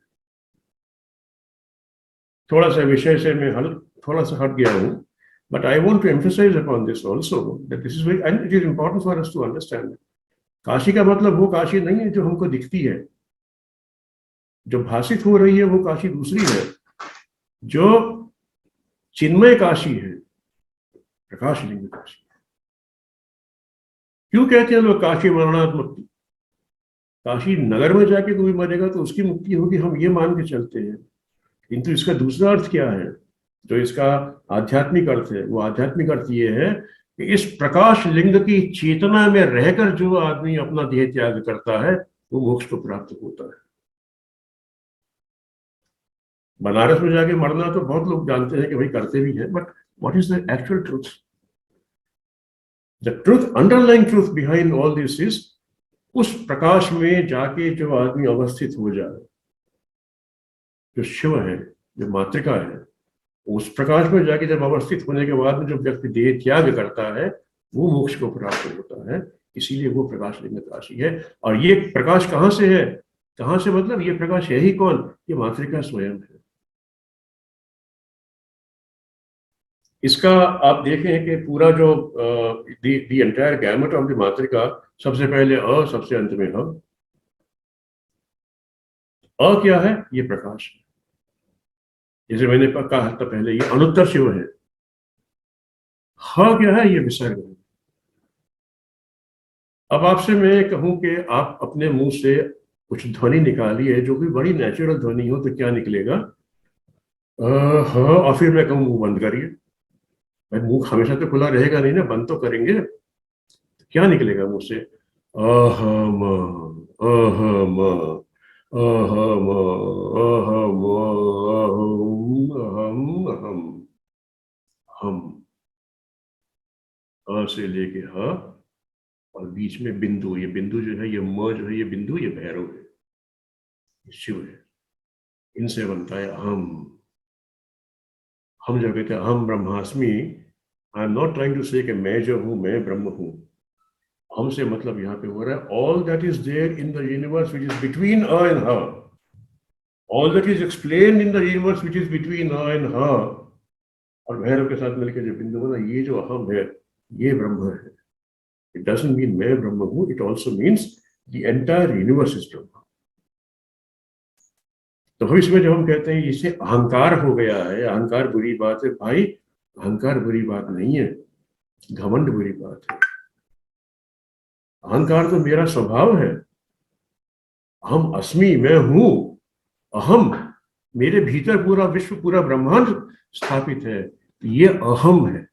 S2: थोड़ा सा विषय से मैं थोड़ा सा हट गया हूं, but I want to emphasize upon this also that this is very and it is important for us to understand. Kashi का मतलब वो काशी नहीं है जो हमको दिखती है, जो भाषित हो रही है वो काशी दूसरी है। जो चिन्मय काशी है, प्रकाश लिंग काशी। क्यों कहते हैं लोग काशी मरणात् मुक्ति? काशी नगर में जाके कोई मरेगा तो उसकी मुक्ति होगी, हम ये मान के चलते हैं, किंतु इसका दूसरा अर्थ क्या है? जो इसका आध्यात्मिक अर्थ है, वो आध्यात्मिक अर्थ ये है कि इस प्रकाश लिंग की चेतना में रहकर जो आदमी अपना देह त्याग करता है वो मोक्ष को प्राप्त होता है। बनारस में जाके मरना तो बहुत लोग जानते हैं कि भाई करते भी हैं, but what is the actual truth? The truth, underlying truth behind all this is उस प्रकाश में जाके जो आदमी अवस्थित हो जाए, जो शिव है, जो मातृका है, उस प्रकाश में जाके जब अवस्थित होने के बाद में जो व्यक्ति देह त्याग करता है वो मोक्ष को प्राप्त होता है। इसीलिए वो प्रकाश लिंग काशी है। और ये प्रकाश कहाँ से है? कहाँ से मतलब ये प्रकाश है ही कौन? ये मातृका स्वयं है। इसका आप देखें कि पूरा जो the entire gamete of the मातृका, सबसे पहले अ, सबसे अंत में ह। अ क्या है? ये प्रकाश है। जैसे मैंने कहा था पहले, ये अनुत्तर शिव है। ह क्या है? ये विसर्ग है। अब आपसे मैं कहूं कि आप अपने मुंह से कुछ ध्वनि निकालिए जो भी बड़ी नेचुरल ध्वनि हो, तो क्या निकलेगा? ह। और फिर मैं कहूँ मुंह बंद करिए, भाई मुंह हमेशा तो खुला रहेगा नहीं ना, बंद तो करेंगे। क्या निकलेगा मुंह से? अहम, अहम, अहम, अहम, अहम, अहम, हम। अ से लेके ह, और बीच में बिंदु। ये बिंदु जो है, ये म जो है, ये बिंदु, ये भैरव है, ये शिव है। इनसे बनता है हम। हम जब कहते हैं हम ब्रह्मास्मि, I am not trying to say कि मैं जो हूं, मैं ब्रह्म हूं। हम से मतलब यहाँ पे हो रहा है all that is there in the universe which is between a and ha, all that is explained in the universe which is between a and ha. और भैरव के साथ मिलकर जो बिंदु बना, ये जो अहम है, ये ब्रह्म है। इट डजंट मीन मैं ब्रह्म हूं, it also means the entire universe is ब्रह्म। तो हम इसमें जो हम कहते हैं इसे अहंकार हो गया है, अहंकार बुरी बात है। भाई अहंकार बुरी बात नहीं है, घमंड बुरी बात है। अहंकार तो मेरा स्वभाव है। अहम अस्मि, मैं हूं। अहम, मेरे भीतर पूरा विश्व, पूरा ब्रह्मांड स्थापित है, ये अहम है।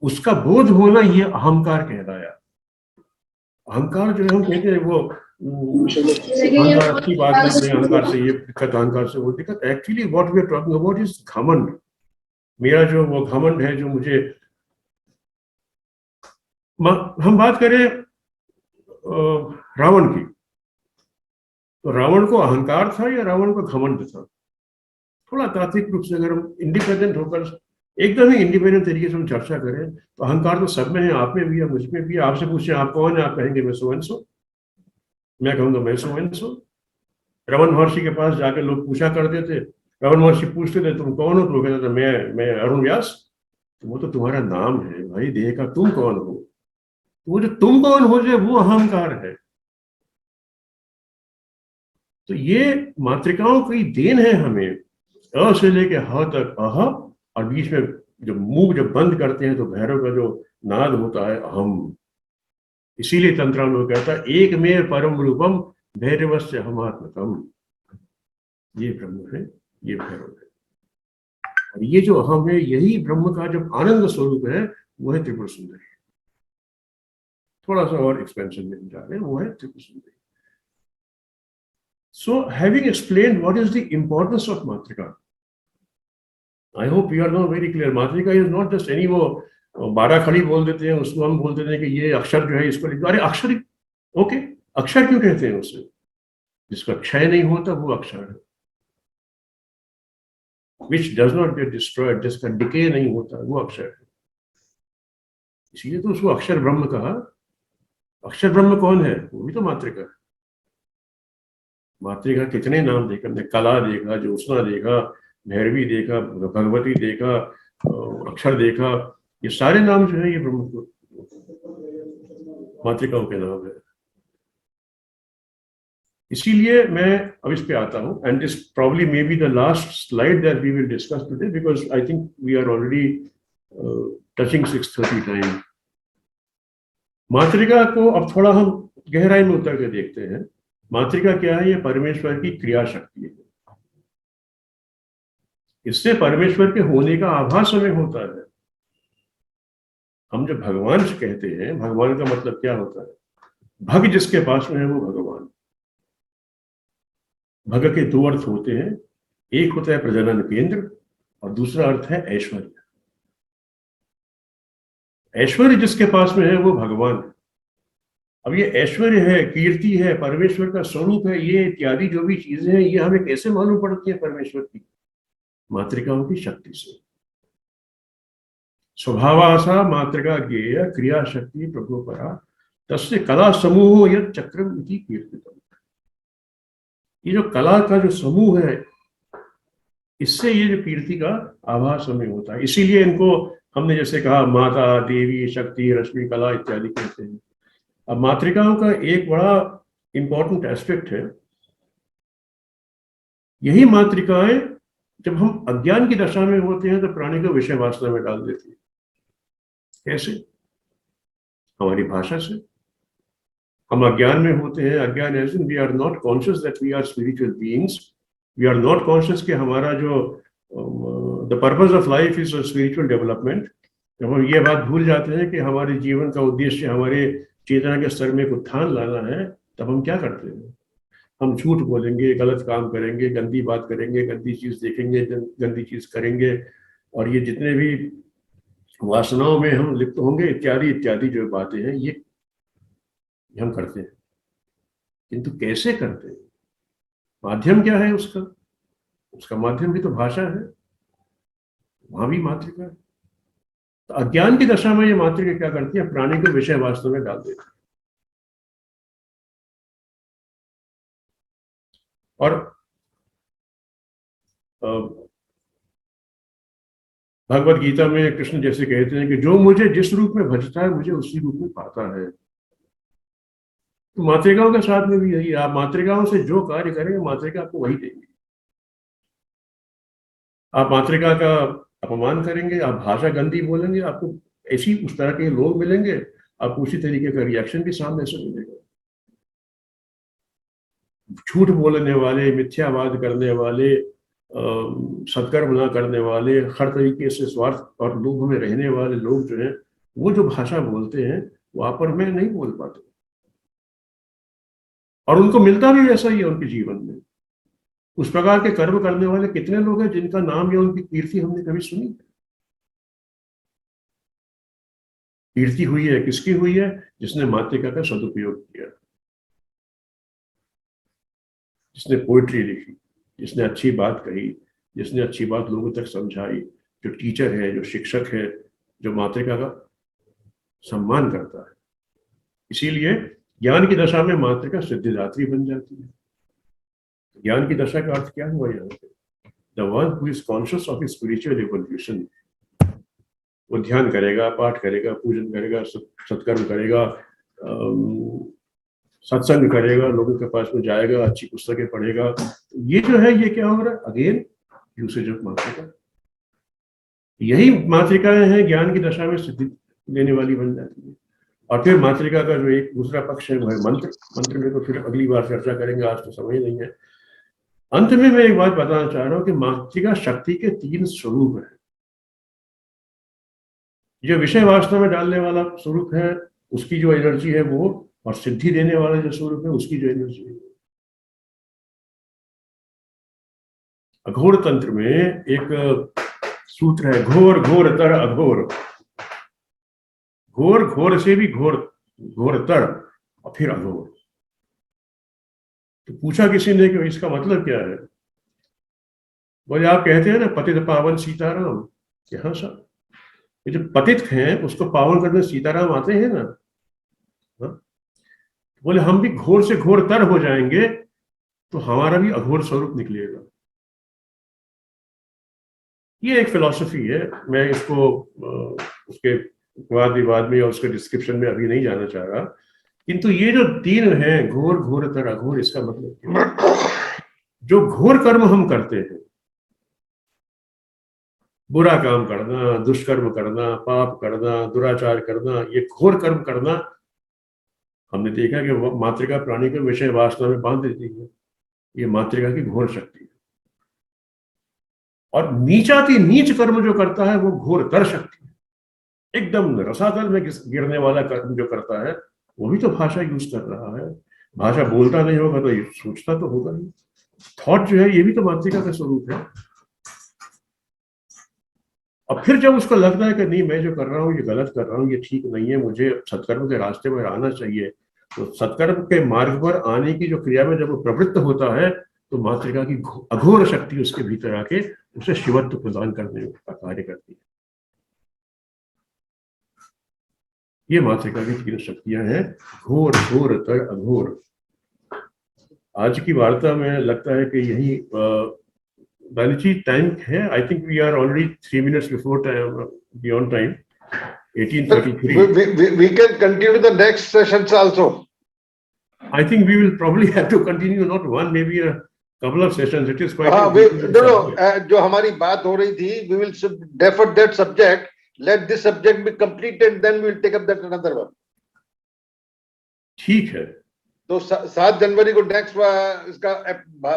S2: उसका बोध होना ये अहंकार कहलाया। अहंकार जो है हम कहते हैं वो अहंकार की बात नहीं है, अहंकार से ये दिक्कत, अहंकार से वो दिक्कत। Actually what we are talking about is ghamand. मेरा जो वो घमंड है, जो मुझे, हम बात करें रावण की, तो रावण को अहंकार था या रावण को घमंड था? थोड़ा तात्विक रूप से अगर हम इंडिपेंडेंट होकर एकदम ही इंडिपेंडेंट तरीके से हम चर्चा करें तो अहंकार तो सब में है, आप में भी है, मुझ में भी है। आपसे पूछे आप कौन है, आप कहेंगे मैं सो एंड सो, मैं कहूंगा मैं सो एंड सो। रमन महर्षि के पास जाकर लोग पूछा करते थे, रमन महर्षि पूछते थे तुम कौन हो, तो वो कहते थे मैं अरुण व्यास। तो वो तो तुम्हारा नाम है भाई, देह का तुम कौन हो? तो वो जो तुम कौन हो जो वो अहंकार है। तो ये मातृकाओं की देन है हमें, अ से लेके ह तक अह, और बीच में जब मुंह जब बंद करते हैं तो भैरव का जो नाद होता है अहम। इसीलिए तंत्रानुग कहता है एक में परम रूपम भैरवस्य हमात्मकम, ये ब्रह्म है, ये भैरव है। और ये जो अहम है, यही ब्रह्म का जब आनंद स्वरूप है, वो है त्रिपुर सुंदरी। थोड़ा सा और एक्सपेंशन में जा रहे हैं, वो है त्रिपुर सुंदरी। So, having explained what is the importance of Matrika, I hope you are now very clear. Matrika is not just any वो 12 खड़ी बोल देते हैं, उसको हम बोल देते हैं कि ये अक्षर जो है इसको लिख दो। अरे अक्षर, ओके, अक्षर क्यों कहते हैं उसे? जिसका क्षय नहीं होता वो अक्षर है, which does not get destroyed, जिसका डिके नहीं होता वो अक्षर है। इसलिए तो उसको अक्षर ब्रह्म कहा। अक्षर ब्रह्म कौन है? वो भी तो मातृका है। मातृका कितने नाम देखा हमने, कला देखा, ज्योत्सना देखा, भैरवी देखा, भगवती देखा, अक्षर देखा, ये सारे नाम जो है ये ब्रह्म को मातृकाओं के नाम है। इसीलिए मैं अब इस पे आता हूं, and this probably may be the last slide that we will discuss today, because I think we are already touching 6:30 time. Matrika को अब थोड़ा हम गहराई में उतर के देखते हैं। मातृका क्या है? ये परमेश्वर की क्रिया शक्ति है। इससे परमेश्वर के होने का आभास हमें होता है। हम जब भगवान से कहते हैं, भगवान का मतलब क्या होता है? भग जिसके पास में है वो भगवान। भग के दो अर्थ होते हैं, एक होता है प्रजनन केंद्र और दूसरा अर्थ है ऐश्वर्य। ऐश्वर्य जिसके पास में है वो भगवान है। अब ये ऐश्वर्य है, कीर्ति है, परमेश्वर का स्वरूप है, ये इत्यादि जो भी चीजें हैं, ये हमें कैसे मालूम पड़ती है परमेश्वर की? मातृकाओं की शक्ति से। स्वभावासा मातृका ज्ञेय क्रिया शक्ति प्रभु परा तस्य कला समूह यद चक्रम इति कीर्तितम। ये जो कला का जो समूह है, इससे ये जो कीर्ति का आभास हमें होता है। इसीलिए इनको हमने जैसे कहा माता, देवी, शक्ति, रश्मि, कला इत्यादि कहते हैं। अब मातृकाओं का एक बड़ा इंपॉर्टेंट एस्पेक्ट है, यही मातृकाएं जब हम अज्ञान की दशा में होते हैं तो प्राणी को विषय वासना में डाल देती है। कैसे? हमारी भाषा से। हम अज्ञान में होते हैं। अज्ञान as in we are not conscious that we are spiritual beings. We are not conscious कि हमारा जो the purpose of life is spiritual development. जब हम ये बात भूल जाते हैं कि हमारे जीवन का उद्देश्य हमारे चेतना के स्तर में एक उत्थान लाना है, तब हम क्या करते हैं? हम झूठ बोलेंगे, गलत काम करेंगे, गंदी बात करेंगे, गंदी चीज देखेंगे, गंदी चीज करेंगे, और ये जितने भी वासनाओं में हम लिप्त होंगे इत्यादि इत्यादि जो बातें हैं, ये हम करते हैं। किंतु कैसे करते हैं? माध्यम क्या है उसका? उसका माध्यम भी तो भाषा है, वहां भी मातृका है। तो अज्ञान की दशा में ये मातृका क्या करती है? प्राणी को विषय वास्तव में डाल देती है। और भगवत गीता में कृष्ण जैसे कहते हैं कि जो मुझे जिस रूप में भजता है, मुझे उसी रूप में पाता है। तो मातृकाओं के साथ में भी यही, आप मातृकाओं से जो कार्य करेंगे मातृका आपको वही देंगे। आप मातृका का अपमान करेंगे, आप भाषा गंदी बोलेंगे, आपको ऐसी उस तरह के लोग मिलेंगे, आपको उसी तरीके का रिएक्शन भी सामने से मिलेगा। झूठ बोलने वाले, मिथ्यावाद करने वाले, सत्कर्म ना करने वाले, हर तरीके से स्वार्थ और लोभ में रहने वाले लोग जो हैं, वो जो भाषा बोलते हैं वहां पर मैं नहीं बोल पाते, और उनको मिलता भी ऐसा ही है उनके जीवन में। उस प्रकार के कर्म करने वाले कितने लोग हैं जिनका नाम या उनकी कीर्ति हमने कभी सुनी? कीर्ति हुई है, किसकी हुई है? जिसने मातृका का सदुपयोग किया, जिसने पोइट्री लिखी, जिसने अच्छी बात कही, जिसने अच्छी बात लोगों तक समझाई, जो टीचर है, जो शिक्षक है, जो मातृका का सम्मान करता है। इसीलिए ज्ञान की दशा में मातृका सिद्धिदात्री बन जाती है। ज्ञान की दशा का अर्थ क्या हुआ यहाँ पे? The one who is conscious of spiritual evolution. वो ध्यान करेगा, पाठ करेगा, पूजन करेगा, सत्कर्म करेगा, सत्संग करेगा, लोगों के पास में जाएगा, अच्छी पुस्तकें पढ़ेगा। ये जो है, ये क्या हो रहा है? अगेन यूसेज ऑफ मातृका। यही मातृकाएं हैं ज्ञान की दशा में सिद्धि देने वाली बन जाती है। और फिर मातृका का जो एक दूसरा पक्ष है वो है मंत्र। मंत्र में तो फिर अगली बार चर्चा करेंगे, आज तो समय नहीं है। अंत में मैं एक बात बताना चाह रहा हूं कि मातृका शक्ति के 3 स्वरूप हैं। जो विषय वासना में डालने वाला स्वरूप है उसकी जो एनर्जी है वो, और सिद्धि देने वाला जो स्वरूप है उसकी जो एनर्जी है। अघोर तंत्र में एक सूत्र है, घोर घोरतर अघोर। घोर घोर से भी घोर, घोरतर और फिर अघोर। तो पूछा किसी ने कि इसका मतलब क्या है? बोले आप कहते हैं ना पतित पावन सीताराम, कि हाँ सर, ये जो पतित हैं उसको पावन करने सीताराम आते हैं ना। हाँ? बोले हम भी घोर से घोर तर हो जाएंगे तो हमारा भी अघोर स्वरूप निकलेगा। ये एक फिलॉसफी है, मैं इसको उसके वाद विवाद में या उसके डिस्क्रिप्शन में अभी नहीं जाना चाह रहा, किंतु ये जो 3 हैं, घोर घोर तर अघोर, इसका मतलब क्या है? जो घोर कर्म हम करते हैं, बुरा काम करना, दुष्कर्म करना, पाप करना, दुराचार करना, ये घोर कर्म करना, हमने देखा कि मातृका प्राणी को विषय वासना में बांध देती है। ये मातृका की घोर शक्ति है। और नीचाति नीच कर्म जो करता है वो घोर तर शक्ति है। एकदम रसातल में गिरने वाला कर्म जो करता है वो भी तो भाषा यूज कर रहा है। भाषा बोलता नहीं होगा तो ये सोचता तो होगा नहीं। थॉट जो है ये भी तो मातृका का स्वरूप है। और फिर जब उसको लगता है कि नहीं, मैं जो कर रहा हूँ ये गलत कर रहा हूँ, ये ठीक नहीं है, मुझे सत्कर्म के रास्ते पर आना चाहिए, तो सत्कर्म के मार्ग पर आने की जो क्रिया में जब वो प्रवृत्त होता है तो मातृका की अघोर शक्ति उसके भीतर आके उसे शिवत्व प्रदान करने का कार्य करती है। ये मातृका की 3 शक्तियां हैं, घोर घोर तर अघोर। आज की वार्ता में लगता है कि यही दानिजी टाइम है। I think we are already 3 minutes before beyond time, 18:33.
S5: We can continue the next sessions also.
S2: I think we will probably have to continue not one, maybe a couple of sessions. It is quite.
S5: जो हमारी बात हो रही थी, we will defer that subject. Let this subject be complete and then we will take up that another one.
S2: ठीक है।
S5: तो 7 जनवरी को नेक्स्ट इसका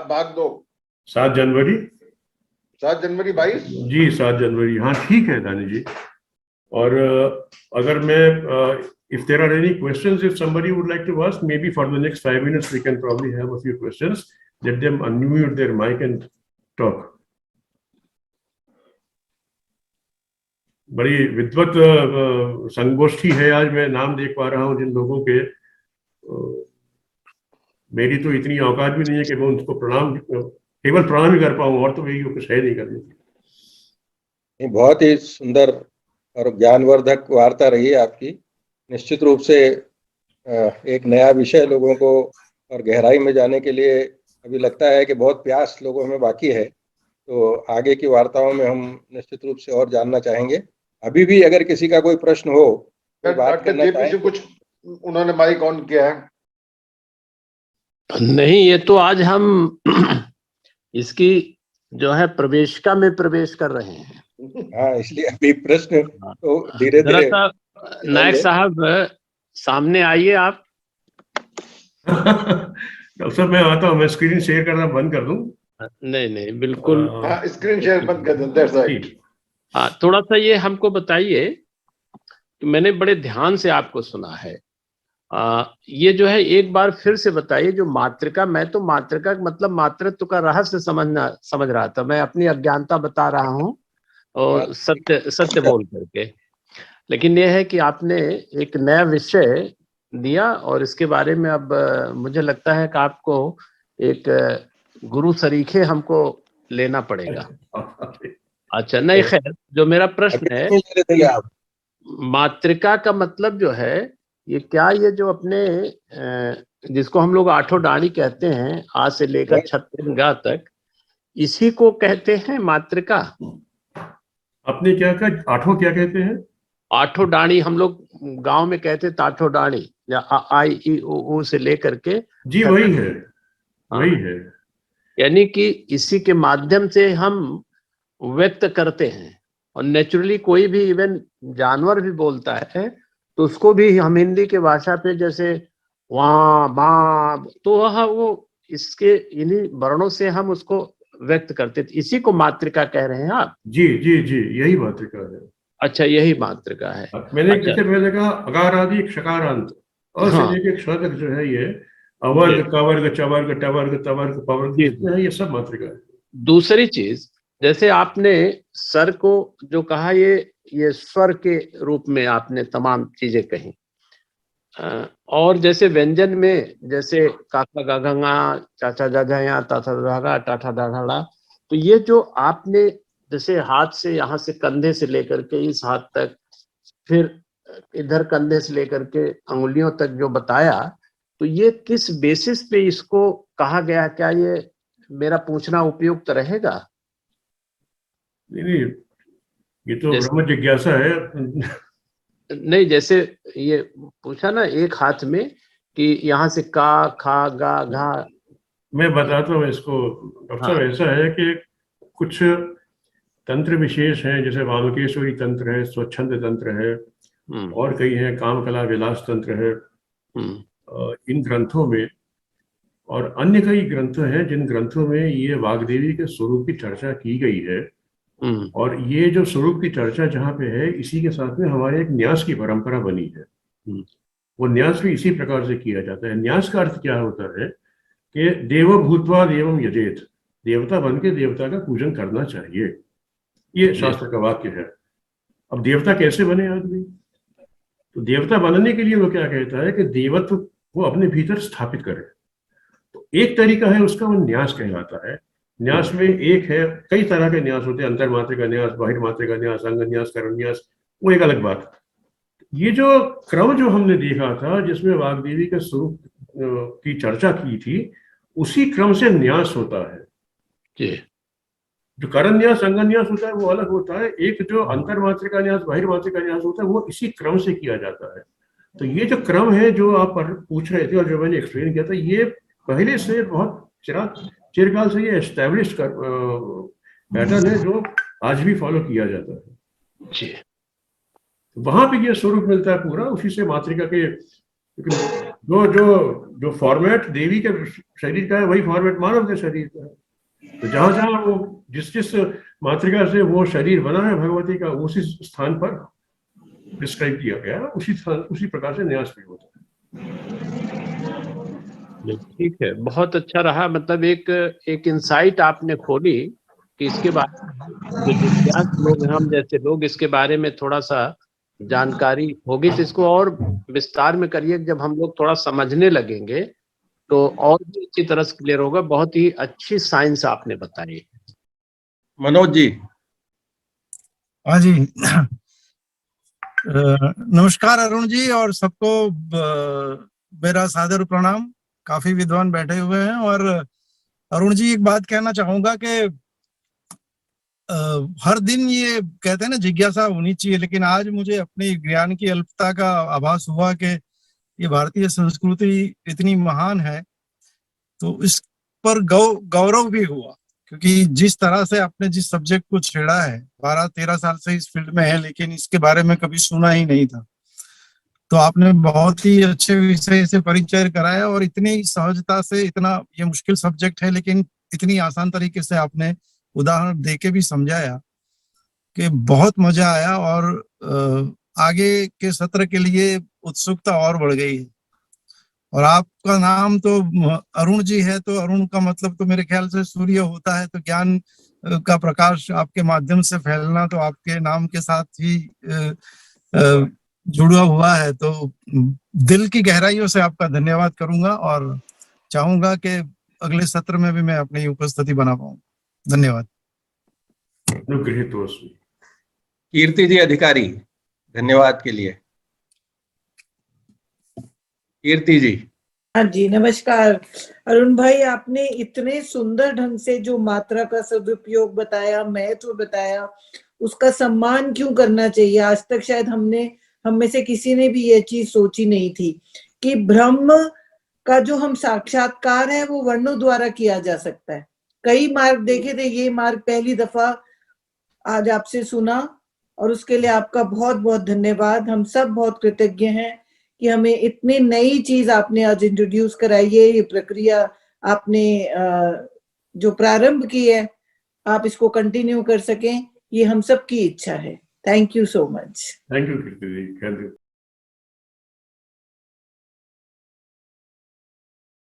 S5: भाग 2।
S2: 7 जनवरी
S5: 22
S2: जी, 7 जनवरी, हाँ ठीक है दानी जी। और अगर मैं if there are any questions, if somebody would like to ask, maybe for the next 5 minutes we can probably have a few questions. Let them unmute their mic and talk. बड़ी विद्वत संगोष्ठी है आज। मैं नाम देख पा रहा हूँ जिन लोगों के, मेरी तो इतनी औकात भी नहीं है कि मैं उनको प्रणाम, केवल प्रणाम ही कर पाऊँ, और तो यही कुछ है नहीं करने।
S1: बहुत ही सुंदर और ज्ञानवर्धक वार्ता रही आपकी। निश्चित रूप से एक नया विषय लोगों को और गहराई में जाने के लिए अभी लगता है कि बहुत प्यास लोगों में बाकी है। तो आगे की वार्ताओं में हम निश्चित रूप से और जानना चाहेंगे। अभी भी अगर किसी का कोई प्रश्न हो, कोई बात करना चाहे।
S5: कुछ उन्होंने माइक ऑन किया है?
S6: नहीं, ये तो आज हम इसकी जो है प्रवेशिका में प्रवेश कर रहे हैं।
S1: हाँ, इसलिए अभी प्रश्न तो धीरे धीरे।
S6: नायक साहब सामने आइए आप।
S2: डॉक्टर साहब मैं आता हूँ, मैं स्क्रीन शेयर करना बंद कर दूं?
S6: नहीं बिल्कुल,
S5: स्क्रीन शेयर बंद कर दें।
S6: हाँ, थोड़ा सा ये हमको बताइए कि मैंने बड़े ध्यान से आपको सुना है। ये जो है एक बार फिर से बताइए, जो मातृका, मैं तो मातृका मतलब मातृत्व का रहस्य समझ रहा था। मैं अपनी अज्ञानता बता रहा हूँ और सत्य बोल करके। लेकिन ये है कि आपने एक नया विषय दिया और इसके बारे में अब मुझे लगता है कि आपको एक गुरु सरीखे हमको लेना पड़ेगा। अच्छा, नहीं खैर, जो मेरा प्रश्न है, मातृका का मतलब जो है ये क्या, ये जो अपने जिसको हम लोग 8 डाणी कहते हैं, आ से लेकर 36 गा तक, इसी को कहते हैं मातृका?
S2: आपने क्या कहा, 8 क्या कहते हैं?
S6: 8 डाणी हम लोग गांव में कहते हैं, 8 डाणी, या आ ई उ से लेकर के।
S2: जी वही है, वही है।
S6: यानी कि इसी के माध्यम से हम व्यक्त करते हैं। और नेचुरली कोई भी, इवन जानवर भी बोलता है तो उसको भी हम हिंदी की भाषा पे जैसे वहाँ माँ, तो वह वो इसके इन्हीं वर्णों से हम उसको व्यक्त करते थे। इसी को मातृका कह रहे हैं आप?
S2: जी जी जी, यही मातृका है।
S6: अच्छा, यही मातृका है।
S2: मैंने
S6: अच्छा,
S2: जैसे पहले कहा अगारादि षकारांत, अ से
S6: हाँ
S2: लेके क्ष तक जो है ये अवर्ग,
S6: जी
S2: कवर्ग, चवर्ग, टवर्ग, तवर्ग, पवर्ग
S6: जी।
S2: जितने हैं ये सब मातृका है।
S6: दूसरी चीज, जैसे आपने सर को जो कहा, ये स्वर के रूप में आपने तमाम चीजें कही। और जैसे व्यंजन में जैसे काका गाघा, चाचा जाजा या ताथा धागा टाठा धागा, तो ये जो आपने जैसे हाथ से यहाँ से कंधे से लेकर के इस हाथ तक, फिर इधर कंधे से लेकर के अंगुलियों तक जो बताया, तो ये किस बेसिस पे इसको कहा गया? क्या ये मेरा पूछना उपयुक्त रहेगा?
S2: नहीं, ये तो
S6: जैसे
S2: ब्रह्म जिज्ञासा है।
S6: नहीं, जैसे ये पूछा ना एक हाथ में कि यहाँ से का खा गा घा।
S2: मैं बताता हूँ इसको। डॉक्टर साहब,
S6: हाँ।
S2: ऐसा है कि कुछ तंत्र विशेष हैं, जैसे वामकेश्वरी तंत्र है, स्वच्छंद तंत्र है,
S6: हम्म
S2: और कई हैं, काम कला विलास तंत्र है।
S6: हम्म
S2: इन ग्रंथों में और अन्य कई ग्रंथ हैं जिन ग्रंथों में ये वाग्देवी के स्वरूप की चर्चा की गई है।
S6: हम्म
S2: और ये जो स्वरूप की चर्चा जहाँ पे है, इसी के साथ में हमारे एक न्यास की परंपरा बनी है।
S6: हम्म।
S2: वो न्यास भी इसी प्रकार से किया जाता है। न्यास का अर्थ क्या होता है कि देव भूतवा देवम यजेत, देवता बन के देवता का पूजन करना चाहिए, ये शास्त्र का वाक्य है। अब देवता कैसे बने आदमी? तो देवता बनने के लिए वो क्या कहता है कि देवत्व वो अपने भीतर स्थापित करे। तो एक तरीका है उसका, वो न्यास कहलाता है। न्यास में एक है, कई तरह के न्यास होते हैं, अंतर्मात्रिका न्यास, बहिर्मात्रिका न्यास, अंग न्यास, करण न्यास, वो एक अलग बात। ये जो क्रम जो हमने देखा था जिसमें वाग्देवी के स्वरूप की चर्चा की थी, उसी क्रम से न्यास होता है।
S6: जी।
S2: जो करण न्यास, अंग न्यास होता है वो अलग होता है। एक जो अंतर्मात्रिका न्यास, बहिर्मात्रिका न्यास होता है, वो इसी क्रम से किया जाता है। तो ये जो क्रम है जो आप पूछ रहे थे और जो मैंने एक्सप्लेन किया था, ये पहले से बहुत चिरकाल से ये एस्टेब्लिश पैटर्न है जो आज भी फॉलो किया जाता है।
S6: जी।
S2: वहां पे ये स्वरूप मिलता है पूरा, उसी से मातृका के जो जो जो फॉर्मेट देवी के शरीर का है, वही फॉर्मेट मानव के शरीर का है। तो जहां जहां वो जिस जिस मातृका से वो शरीर बना है भगवती का, उसी स्थान पर डिस्क्राइब किया गया है, उसी प्रकार से न्यास भी होता है।
S6: ठीक है, बहुत अच्छा रहा। मतलब एक इंसाइट आपने खोली कि इसके बारे में जो जिज्ञास लोग हैं, हम जैसे लोग, इसके बारे में थोड़ा सा जानकारी होगी तो इसको और विस्तार में करिए। जब हम लोग थोड़ा समझने लगेंगे तो और भी अच्छी तरह से क्लियर होगा। बहुत ही अच्छी साइंस आपने बताई।
S1: मनोज जी।
S7: हाँ जी। नमस्कार अरुण जी, और सबको मेरा सादर प्रणाम। काफी विद्वान बैठे हुए हैं। और अरुण जी, एक बात कहना चाहूंगा कि हर दिन ये कहते हैं ना जिज्ञासा होनी चाहिए, लेकिन आज मुझे अपनी ज्ञान की अल्पता का आभास हुआ कि ये भारतीय संस्कृति इतनी महान है, तो इस पर गौरव भी हुआ। क्योंकि जिस तरह से आपने जिस सब्जेक्ट को छेड़ा है, 12-13 साल से इस फील्ड में है, लेकिन इसके बारे में कभी सुना ही नहीं था। तो आपने बहुत ही अच्छे विषय से परिचय कराया, और इतनी सहजता से, इतना ये मुश्किल सब्जेक्ट है लेकिन इतनी आसान तरीके से आपने उदाहरण देके भी समझाया कि बहुत मजा आया। और आगे के सत्र के लिए उत्सुकता और बढ़ गई है। और आपका नाम तो अरुण जी है, तो अरुण का मतलब तो मेरे ख्याल से सूर्य होता है, तो ज्ञान का प्रकाश आपके माध्यम से फैलना तो आपके नाम के साथ ही जुड़ा हुआ है। तो दिल की गहराइयों से आपका धन्यवाद करूंगा, और चाहूंगा कि अगले सत्र में भी मैं अपनी उपस्थिति बना पाऊं। धन्यवाद।
S2: अनुगृहीतोऽस्मि।
S1: कीर्ति जी अधिकारी, धन्यवाद के लिए। कीर्ति जी।
S8: हाँ जी, नमस्कार अरुण भाई। आपने इतने सुंदर ढंग से जो मात्रा का सदुपयोग बताया, महत्व बताया, उसका सम्मान क्यों करना चाहिए। आज तक शायद हम में से किसी ने भी ये चीज सोची नहीं थी कि ब्रह्म का जो हम साक्षात्कार है वो वर्णों द्वारा किया जा सकता है। कई मार्ग देखे थे, ये मार्ग पहली दफा आज आपसे सुना, और उसके लिए आपका बहुत बहुत धन्यवाद। हम सब बहुत कृतज्ञ हैं कि हमें इतनी नई चीज आपने आज इंट्रोड्यूस कराई है। ये प्रक्रिया आपने जो प्रारंभ की है, आप इसको कंटिन्यू कर सकें, ये हम सब की इच्छा है। Thank you so much.
S2: Thank you Kirti ji, thank you.